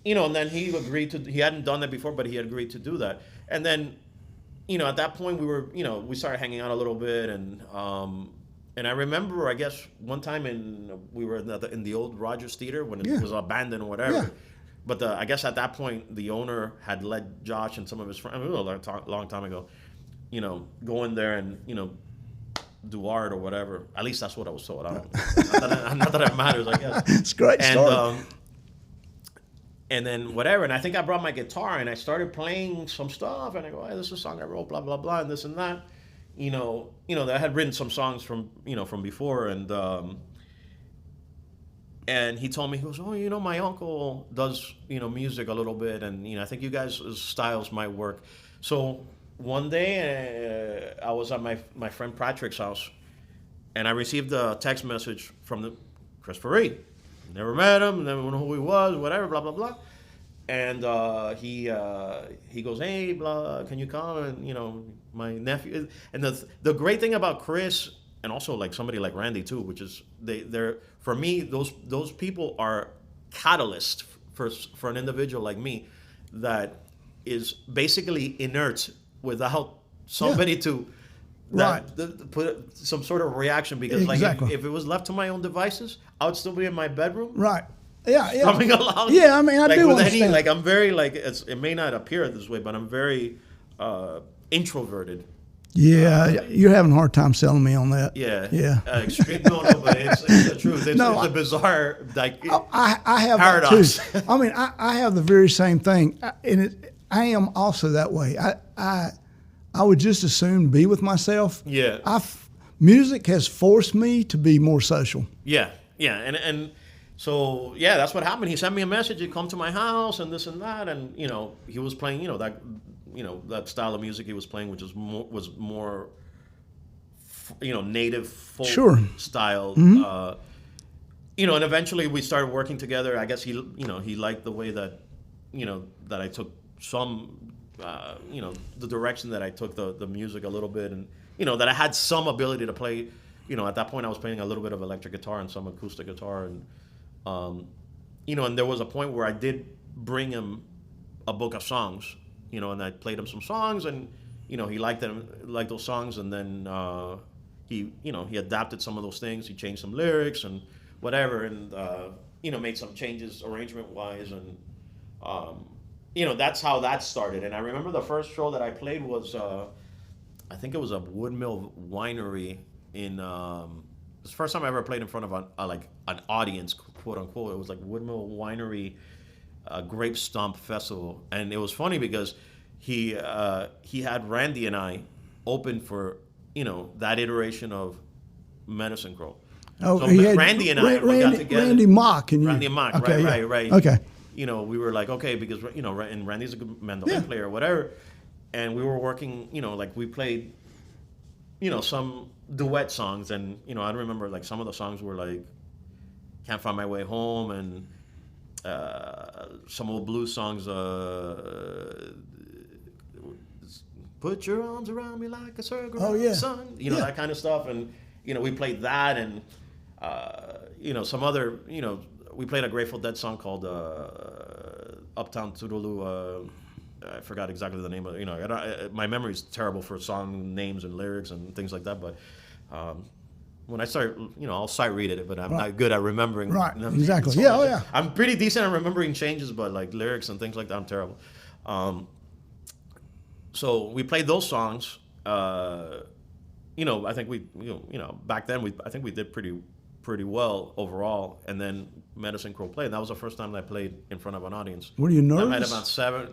then he agreed to. He hadn't done that before, but he agreed to do that. And then, at that point we started hanging out a little bit, and I remember, I guess one time we were in the old Rogers Theater when it Yeah. was abandoned or whatever. Yeah. But I guess at that point the owner had let Josh and some of his friends, it was a long time ago, go in there and do art or whatever. At least that's what I was told. I don't, not that it matters, I guess. It's a great story. And then whatever, and I think I brought my guitar and I started playing some stuff, and I go, hey, this is a song I wrote, blah blah blah, and this and that. That I had written some songs from before, and he told me, he goes, oh, my uncle does music a little bit, and I think you guys' styles might work. So one day I was at my friend Patrick's house, and I received a text message from Chris Faree. Never met him, never know who he was, whatever, blah, blah, blah. And he goes, hey, blah, can you come? And my nephew. And the great thing about Chris, and also like somebody like Randy too, which is they're for me those people are catalysts for an individual like me that is basically inert without somebody to put some sort of reaction, because Exactly. like if it was left to my own devices, I would still be in my bedroom. Right. Yeah. Coming along. Yeah, I mean, I like do with understand. I'm very it may not appear this way, but I'm very introverted. Yeah, you're having a hard time selling me on that. Yeah. Yeah. Extreme, no, but it's the truth. It's a bizarre I have paradox. that too. I mean, I have the very same thing, and I am also that way. I would just as soon be with myself. Yeah. Music has forced me to be more social. Yeah, and so that's what happened. He sent me a message. He'd come to my house and this and that, and he was playing that style of music he was playing, which was more native folk style. And eventually we started working together. I guess he liked the way that that I took some the direction that I took the music a little bit, and that I had some ability to play. At that point I was playing a little bit of electric guitar and some acoustic guitar, and and there was a point where I did bring him a book of songs, and I played him some songs, and he liked those songs, and then he adapted some of those things. He changed some lyrics and whatever, and made some changes arrangement wise, and that's how that started. And I remember the first show that I played was I think it was a Woodmill Winery in it was the first time I ever played in front of an audience, quote unquote. It was like Woodmill Winery Grape Stomp Festival, and it was funny because he had Randy and I open for that iteration of Medicine Crow. Oh, so Randy and I got together. Randy Mock and you. Randy Mock, okay, right. Okay. We were like, okay, because and Randy's a good mandolin player, whatever, and we were working. We played, some duet songs, and I remember like some of the songs were like "Can't Find My Way Home" and some old blues songs. Put your arms around me like a circle around the sun. That kind of stuff, and we played that, and some other we played a Grateful Dead song called Uptown Toodaloo. I forgot exactly the name of it. My memory is terrible for song names and lyrics and things like that. But when I start, I'll sight read it, but I'm not good at remembering. Right, exactly. Yeah, oh yeah. I'm pretty decent at remembering changes, but like lyrics and things like that, I'm terrible. So we played those songs. I think we, back then I think we did pretty well overall, and then Medicine Crow played. And that was the first time that I played in front of an audience. Were you nervous? I had about 7,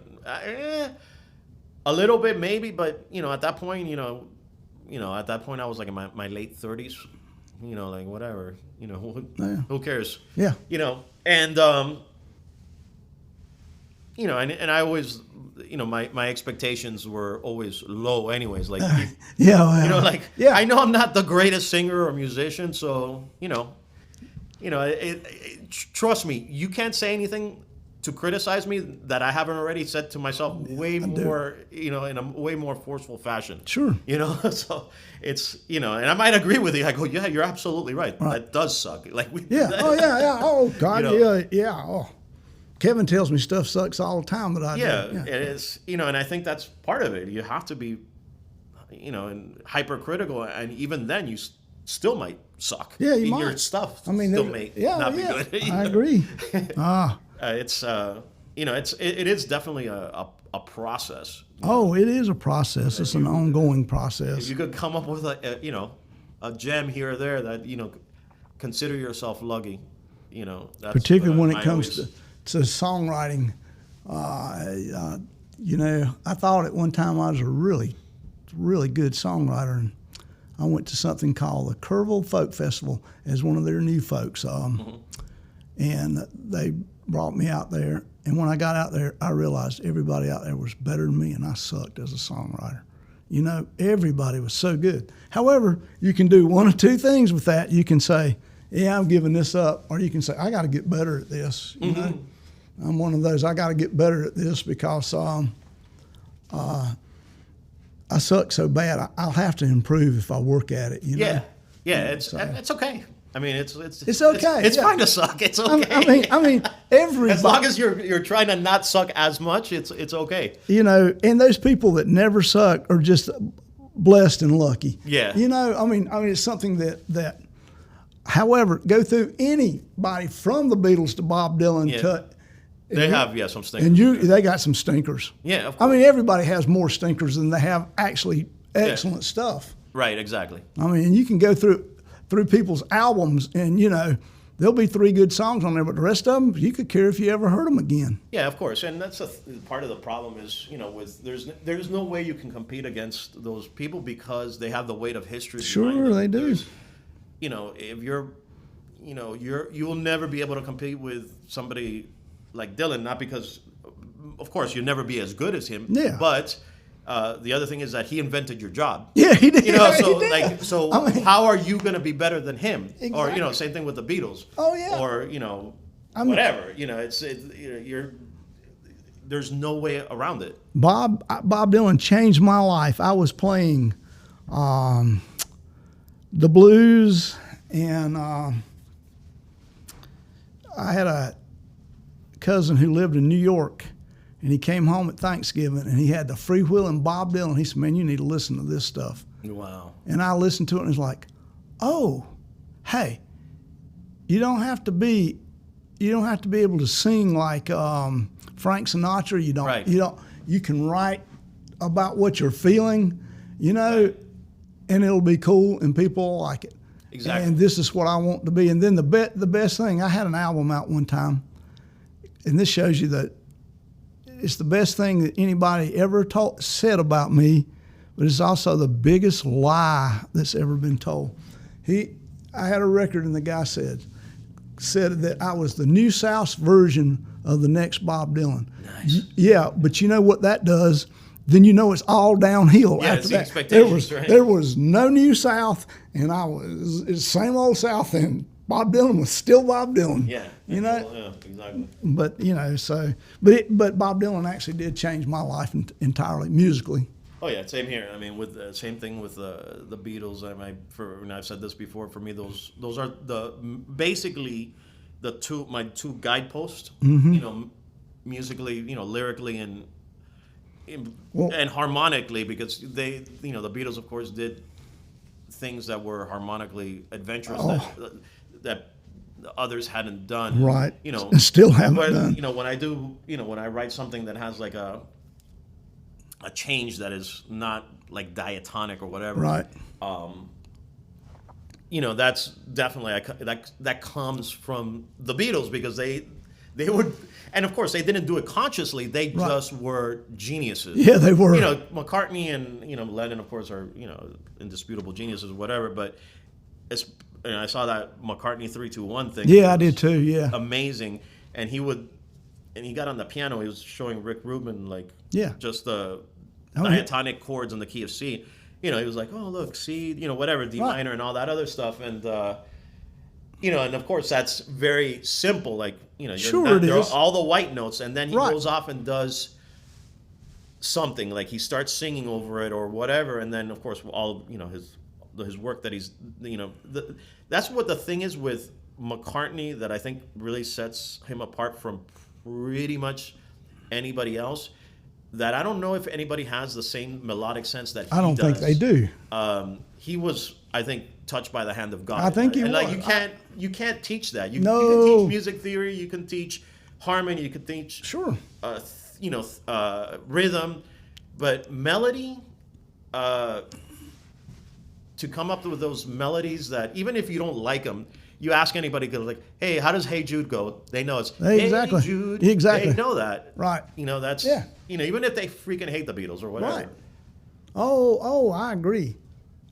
a little bit maybe, but at that point, at that point I was like in my late 30s, like whatever, who cares? Yeah. And and I always, my expectations were always low anyways, like I know I'm not the greatest singer or musician, so trust me, you can't say anything to criticize me that I haven't already said to myself way more, in a way more forceful fashion. Sure. So it's, and I might agree with you. I go, yeah, you're absolutely right. That does suck. Like Oh God, yeah. Oh, Kevin tells me stuff sucks all the time that I do. Yeah, it is. And I think that's part of it. You have to be, and hypercritical, and even then you still might suck. Yeah, you might. Your stuff still may not be good. I agree. It's it is definitely a process. Oh, it is a process. It's an ongoing process. If you could come up with a gem here or there that consider yourself lucky. That's particularly when it comes to songwriting. I thought at one time I was a really, really good songwriter, and I went to something called the Kerrville Folk Festival as one of their new folks, and they brought me out there. And when I got out there, I realized everybody out there was better than me, and I sucked as a songwriter. Everybody was so good. However, you can do one of two things with that. You can say, yeah, I'm giving this up, or you can say, I got to get better at this. You know, I'm one of those. I got to get better at this because I suck so bad. I'll have to improve if I work at it. You know? Yeah. It's okay. I mean, it's okay. It's fine to suck. It's okay. I mean, everybody. As long as you're trying to not suck as much, it's okay. You know, and those people that never suck are just blessed and lucky. Yeah. You know, I mean, it's something that. However, go through anybody from the Beatles to Bob Dylan to. They have some stinkers. And they got some stinkers. Yeah, of course. I mean, everybody has more stinkers than they have actually excellent stuff. Right, exactly. I mean, you can go through people's albums and, you know, there'll be 3 good songs on there, but the rest of them, you could care if you ever heard them again. Yeah, of course. And that's part of the problem is, you know, there's no way you can compete against those people because they have the weight of history. Sure, they do. You know, if you will never be able to compete with somebody like Dylan, not because, of course, you'll never be as good as him. Yeah. But the other thing is that he invented your job. Yeah, he did. You know, how are you going to be better than him? Exactly. Or, you know, same thing with the Beatles. Oh, yeah. Or, you know, whatever. You know, there's no way around it. Bob Dylan changed my life. I was playing the blues, and I had a cousin who lived in New York, and he came home at Thanksgiving, and he had the freewheeling Bob Dylan. He said, "Man, you need to listen to this stuff." Wow. And I listened to it, and it was like, "Oh, hey, you don't have to be able to sing like Frank Sinatra. You can write about what you're feeling, you know, and it'll be cool, and people will like it." Exactly. And this is what I want to be. And then the best thing, I had an album out one time, and this shows you that it's the best thing that anybody ever said about me, but it's also the biggest lie that's ever been told. I had a record, and the guy said that I was the New South version of the next Bob Dylan. Nice. Yeah, but you know what that does? Then you know it's all downhill after it's that. expectations, right? There was no New South, and it's same old South, and Bob Dylan was still Bob Dylan. Yeah. You know? Yeah, exactly. But, you know, but Bob Dylan actually did change my life entirely, musically. Oh yeah, same here. I mean, with the same thing with the Beatles. And I've said this before. For me, those are basically my two guideposts. Mm-hmm. You know, musically, you know, lyrically and harmonically, because the Beatles, of course, did things that were harmonically adventurous that others hadn't done. Right. You know, still haven't done. You know, when I write something that has like a change that is not like diatonic or whatever. Right. You know, that's definitely that comes from the Beatles, because they would, and of course they didn't do it consciously. They just were geniuses. Yeah, they were. You know, McCartney and Lennon, of course, are indisputable geniuses, whatever. But I saw that McCartney 3-2-1 thing. Yeah, I did too. Yeah. Amazing, and he got on the piano. He was showing Rick Rubin just the diatonic chords in the key of C. You know, he was like, "Oh, look, C, whatever, D minor and all that other stuff." And and of course that's very simple. Like, sure it is. All the white notes, and then he goes off and does something, like he starts singing over it or whatever, and then of course all his work that he's that's what the thing is with McCartney that I think really sets him apart from pretty much anybody else. That I don't know if anybody has the same melodic sense that he does. I don't think they do. He was, I think, touched by the hand of God. I think he was. Like you can't teach that. You can teach music theory. You can teach harmony. You can teach rhythm, but melody. To come up with those melodies that even if you don't like them, you ask anybody, like, "Hey, how does Hey Jude go?" They know it's exactly. Hey Jude. Exactly. They know that. Right. That's even if they freaking hate the Beatles or whatever. Right. Oh, I agree.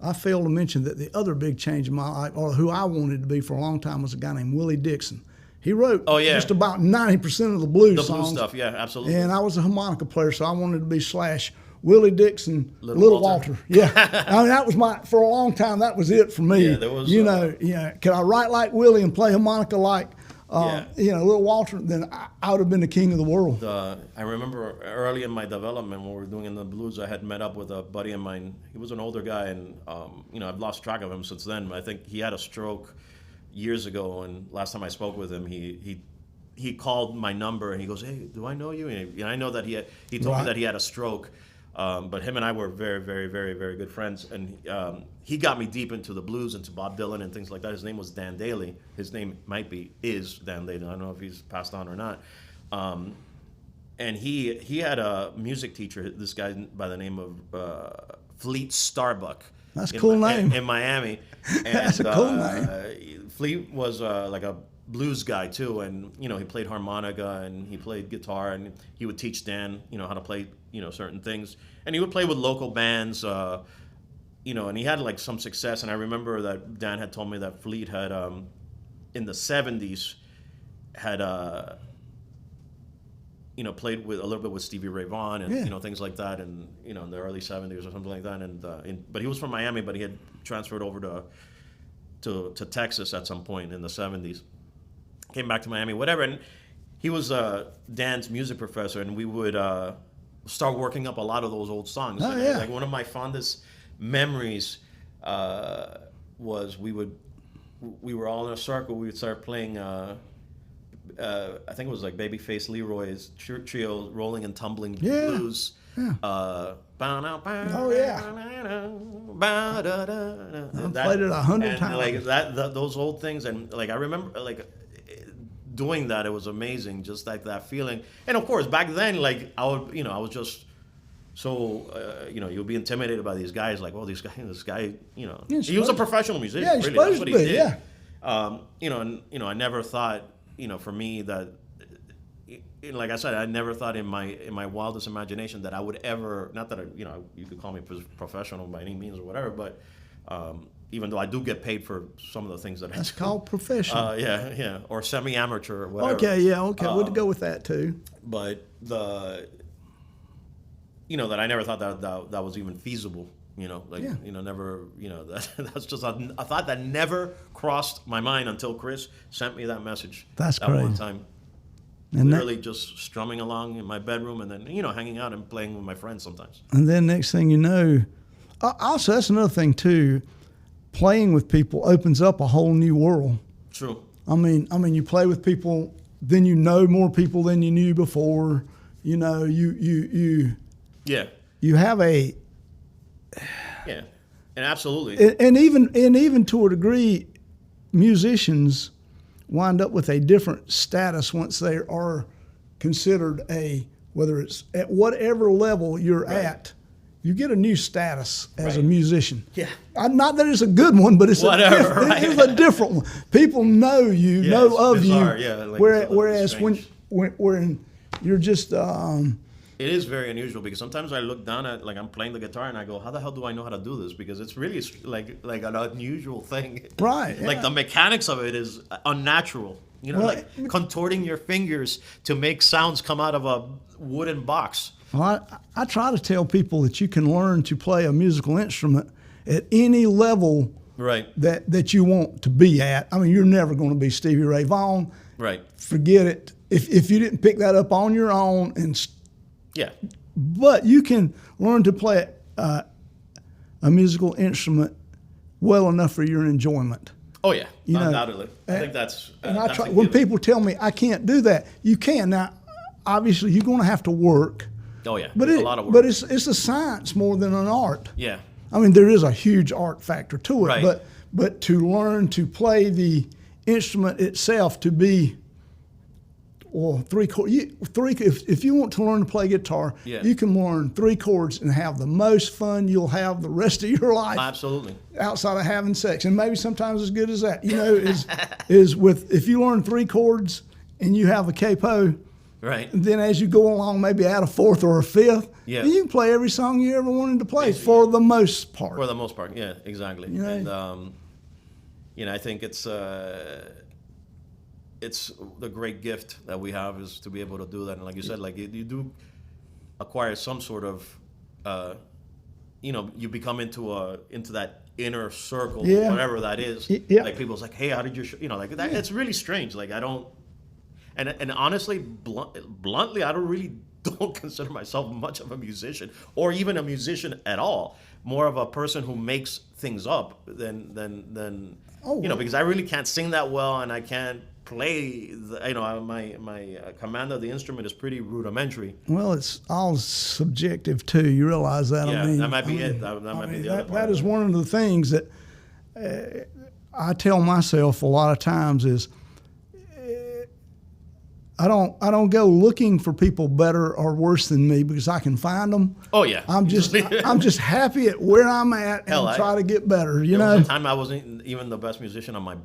I failed to mention that the other big change in my life, or who I wanted to be for a long time, was a guy named Willie Dixon. He wrote just about 90% of the blues songs. The blues stuff, yeah, absolutely. And I was a harmonica player, so I wanted to be / Willie Dixon, Little Walter. Yeah. I mean, that was for a long time, that was it for me. Yeah, there was, could I write like Willie and play harmonica like Little Walter, then I would have been the king of the world. I remember early in my development when we were doing in the blues, I had met up with a buddy of mine. He was an older guy, and I've lost track of him since then. I think he had a stroke years ago, and last time I spoke with him, he called my number and he goes, "Hey, do I know you?" And I know that he told me that he had a stroke. But him and I were very, very, very, very good friends, and he got me deep into the blues, into Bob Dylan and things like that. His name was Dan Daly. His name is Dan Daly. I don't know if he's passed on or not. And he had a music teacher, this guy by the name of Fleet Starbuck. That's a cool name. In Miami. And, That's a cool name. Fleet was like a blues guy too, and he played harmonica and he played guitar, and he would teach Dan how to play certain things, and he would play with local bands, and he had like some success. And I remember that Dan had told me that Fleet had in the 70s had played with a little bit with Stevie Ray Vaughan and things like that, and in the early 70s or something like that. And but he was from Miami, but he had transferred over to Texas at some point in the 70s. Came back to Miami, whatever, and he was Dan's music professor, and we would start working up a lot of those old songs. Oh, yeah. Like one of my fondest memories was we were all in a circle. We would start playing. I think it was like Babyface Leroy's trio, Rolling and Tumbling Blues. Yeah. Oh yeah. I've played it 100 times. Like those old things, and like I remember like doing that. It was amazing, just like that feeling. And of course, back then, like I was just so you'll be intimidated by these guys. Like, oh, this guy, he was a professional musician. Yeah, he's really, that's what he did. Yeah. I never thought, for me that. Like I said, I never thought in my wildest imagination that I would ever, not that you could call me professional by any means or whatever, but even though I do get paid for some of the things that I do. That's called professional. Yeah, or semi-amateur or whatever. Okay, we'll go with that too. But that I never thought that was even feasible. Never. That's just a thought that never crossed my mind until Chris sent me that message. That's that crazy. one time. And literally just strumming along in my bedroom, and then hanging out and playing with my friends sometimes. And then next thing you know, also that's another thing too. Playing with people opens up a whole new world. True. I mean, you play with people, then you know more people than you knew before. You have a. Yeah, and absolutely. And even to a degree, musicians wind up with a different status once they are considered whether it's at whatever level you're at, you get a new status as a musician. Yeah. Not that it's a good one, but it's it's a different one. People know you, know of bizarre. you. Yeah, like whereas when you're just it is very unusual, because sometimes I look down at, like, I'm playing the guitar and I go, how the hell do I know how to do this? Because it's really like an unusual thing. Right. Like the mechanics of it is unnatural. Like contorting your fingers to make sounds come out of a wooden box. Well, I try to tell people that you can learn to play a musical instrument at any level that you want to be at. I mean, you're never going to be Stevie Ray Vaughan. Right. Forget it. If you didn't pick that up on your own yeah. But you can learn to play a musical instrument well enough for your enjoyment. Oh yeah, undoubtedly. I think that's. When people tell me I can't do that, you can. Now, obviously, you're going to have to work. Oh yeah, but a lot of work. But it's a science more than an art. Yeah. I mean, there is a huge art factor to it, right. but to learn to play the instrument itself to be. Well, three chords. If you want to learn to play guitar, you can learn 3 chords and have the most fun you'll have the rest of your life. Absolutely. Outside of having sex, and maybe sometimes as good as that. If you learn 3 chords and you have a capo, right? Then as you go along, maybe add a 4th or a 5th. Yeah. And you can play every song you ever wanted to play for the most part. For the most part, yeah, exactly. And I think it's the great gift that we have is to be able to do that. And like you said, like you do acquire some sort of, you become into that inner circle, whatever that is. Yeah. Like people's like, hey, how did you, like that? It's really strange. Like I don't And honestly, bluntly, I don't consider myself much of a musician, or even a musician at all. More of a person who makes things up than because I really can't sing that well, and I can't play. My command of the instrument is pretty rudimentary. Well, it's all subjective too. You realize that? Yeah, I mean, that might be it. That might be the other part. That is one of the things that I tell myself a lot of times is I don't go looking for people better or worse than me because I can find them. Oh yeah, I'm just happy at where I'm at and try to get better. You know, there was a time I wasn't even the best musician on my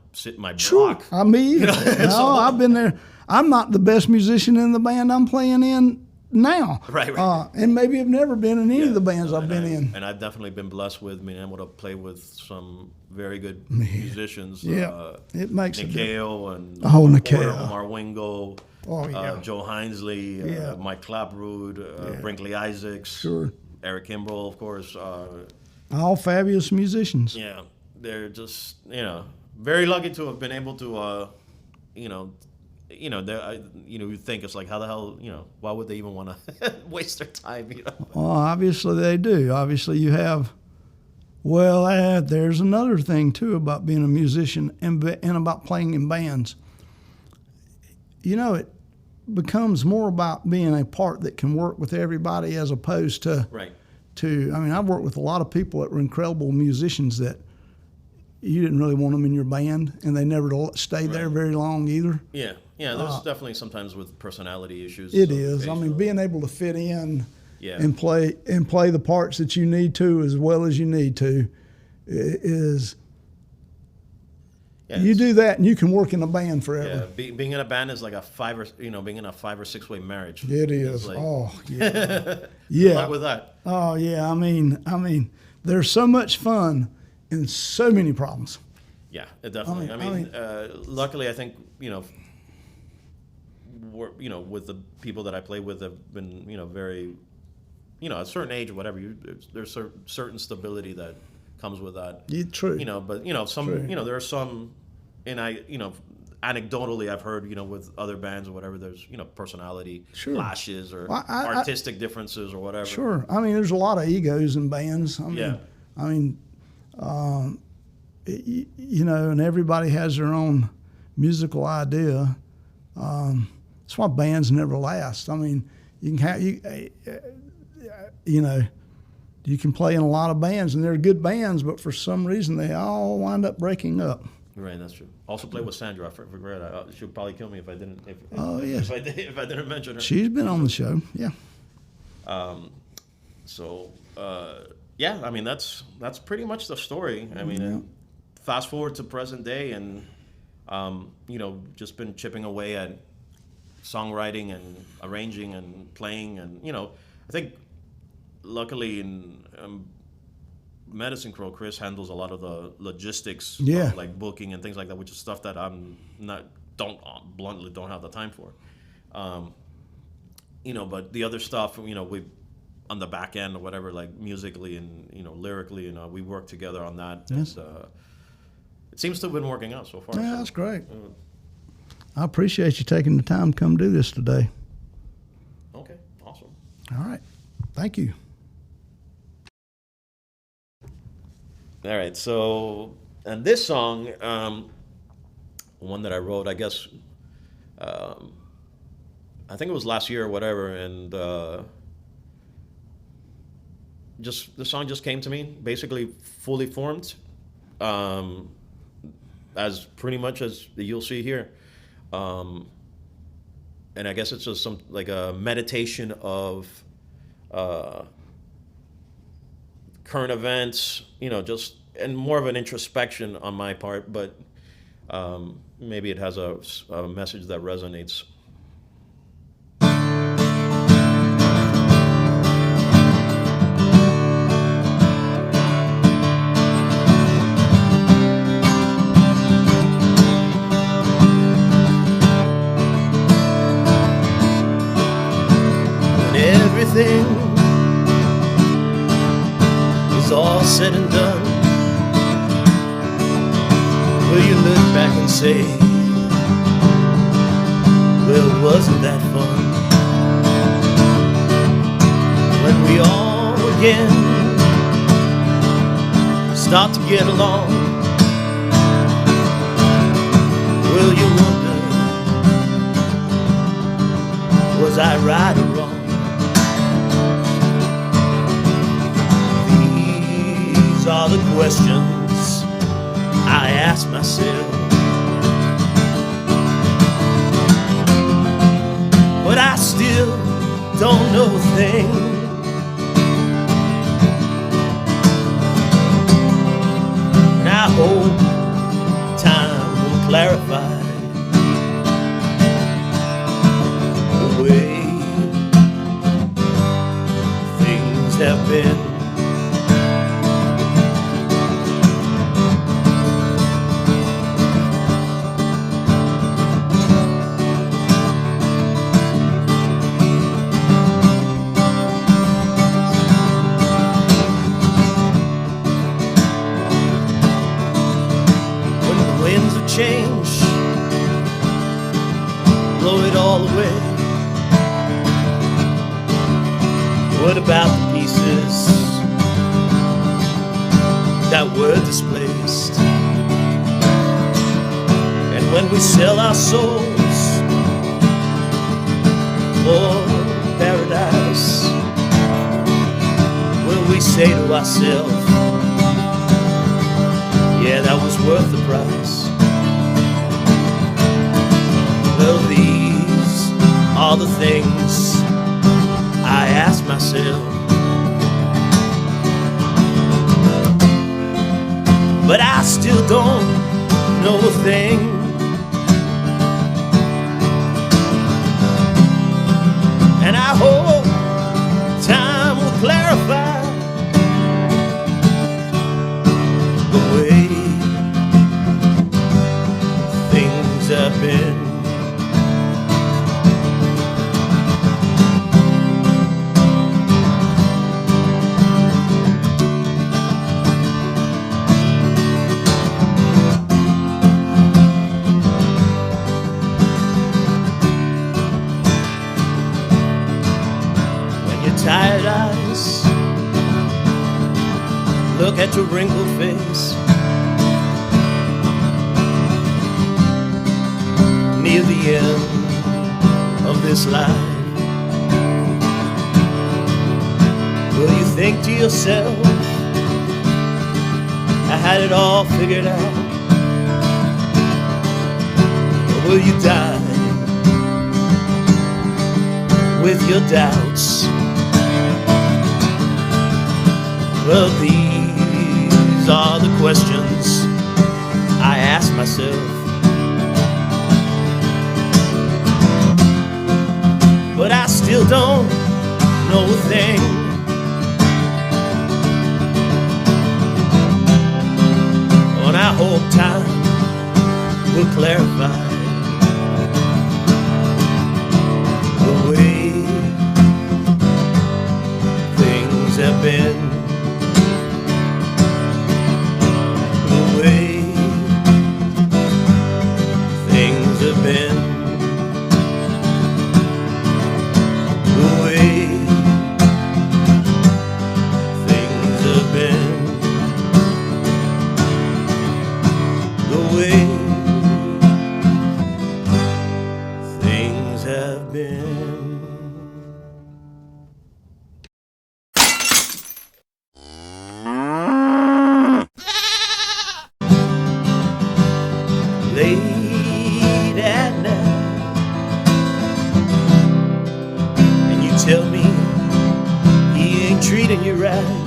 sure. block. I mean, no, I've been there. I'm not the best musician in the band I'm playing in now. Right. And maybe have never been in any of the bands I've been in. And I've definitely been blessed with being able to play with some very good musicians. Yeah, it makes Nick Cale and Nicale. Omar Wingo. Oh, yeah. Joe Hinesley, Mike Clapperud, Brinkley Isaacs, sure. Eric Kimbrell, of course. All fabulous musicians. Yeah, they're just very lucky to have been able to you think it's like, how the hell, why would they even want to waste their time? Well, obviously they do. Obviously you have. Well, there's another thing too about being a musician and about playing in bands. It becomes more about being a part that can work with everybody as opposed to, I've worked with a lot of people that were incredible musicians that you didn't really want them in your band, and they never stayed there very long either. Yeah, there's definitely sometimes with personality issues. It is. I mean, being able to fit in and play the parts that you need to as well as you need to is... You do that, and you can work in a band forever. Yeah, being in a band is like being in a 5 or 6 way marriage. It is. Like, yeah. Good luck with that. Oh yeah. I mean, there's so much fun and so many problems. Yeah, definitely. I mean, luckily, I think with the people that I play with have been very, at a certain age or whatever. There's certain stability that comes with that. Yeah, true. But there are some, and anecdotally I've heard with other bands or whatever, there's personality clashes or artistic differences or whatever. Sure. I mean, there's a lot of egos in bands. And everybody has their own musical idea. That's why bands never last. I mean, you can play in a lot of bands, and they're good bands, but for some reason they all wind up breaking up. Right, that's true. Also play with Sandra. I forgot. She would probably kill me if I didn't. If I didn't mention her. She's been on the show. Yeah. I mean, that's pretty much the story. I mean, fast forward to present day, and just been chipping away at songwriting and arranging and playing, and I think luckily in Medicine Crow, Chris handles a lot of the logistics, of, like booking and things like that, which is stuff that I'm don't have the time for. But the other stuff, we on the back end or whatever, like musically and lyrically, we work together on that. Yes. And, it seems to have been working out so far. Yeah, that's great. I appreciate you taking the time to come do this today. Okay, awesome. All right, thank you. All right, so, and this song, one that I wrote, I guess, I think it was last year or whatever, and the song just came to me, basically fully formed, as pretty much as you'll see here. And I guess it's just like a meditation of current events, and more of an introspection on my part, but maybe it has a message that resonates. When everything is all said and done, will you look back and say, Well, wasn't that fun? When we all again start to get along. Will you wonder, was I right or wrong? These are the questions I ask myself. But I still don't know a thing. And I hope time will clarify the way things have been. Change, blow it all away. What about the pieces that were displaced? And when we sell our souls for paradise, will we say to ourselves, yeah, that was worth the price? Well, these are the things I ask myself. But I still don't know a thing. And I hope time will clarify the way things have been. Tired eyes look at your wrinkled face near the end of this life. Will you think to yourself, I had it all figured out? Or will you die with your doubts? Well, these are the questions I ask myself. But I still don't know a thing. And I hope time will clarify the way things have been. Late at night, and you tell me he ain't treating you right.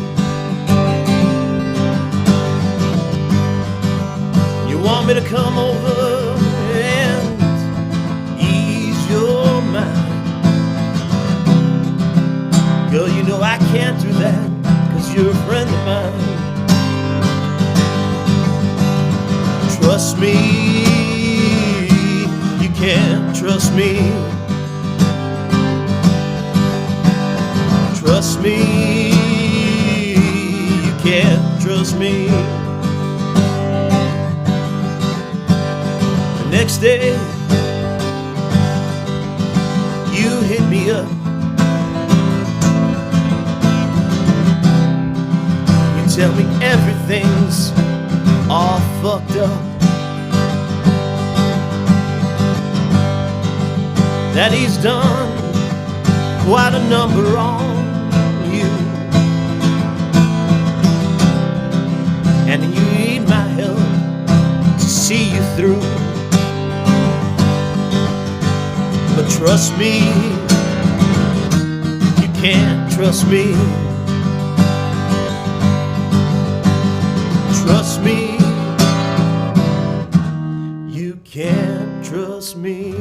You want me to come over and ease your mind. Girl, you know I can't do that, 'cause you're a friend of mine. Trust me, you can't trust me. Trust me, you can't trust me. The next day, tell me everything's all fucked up, that he's done quite a number on you, and you need my help to see you through. But trust me, you can't trust me. Trust me, you can't trust me.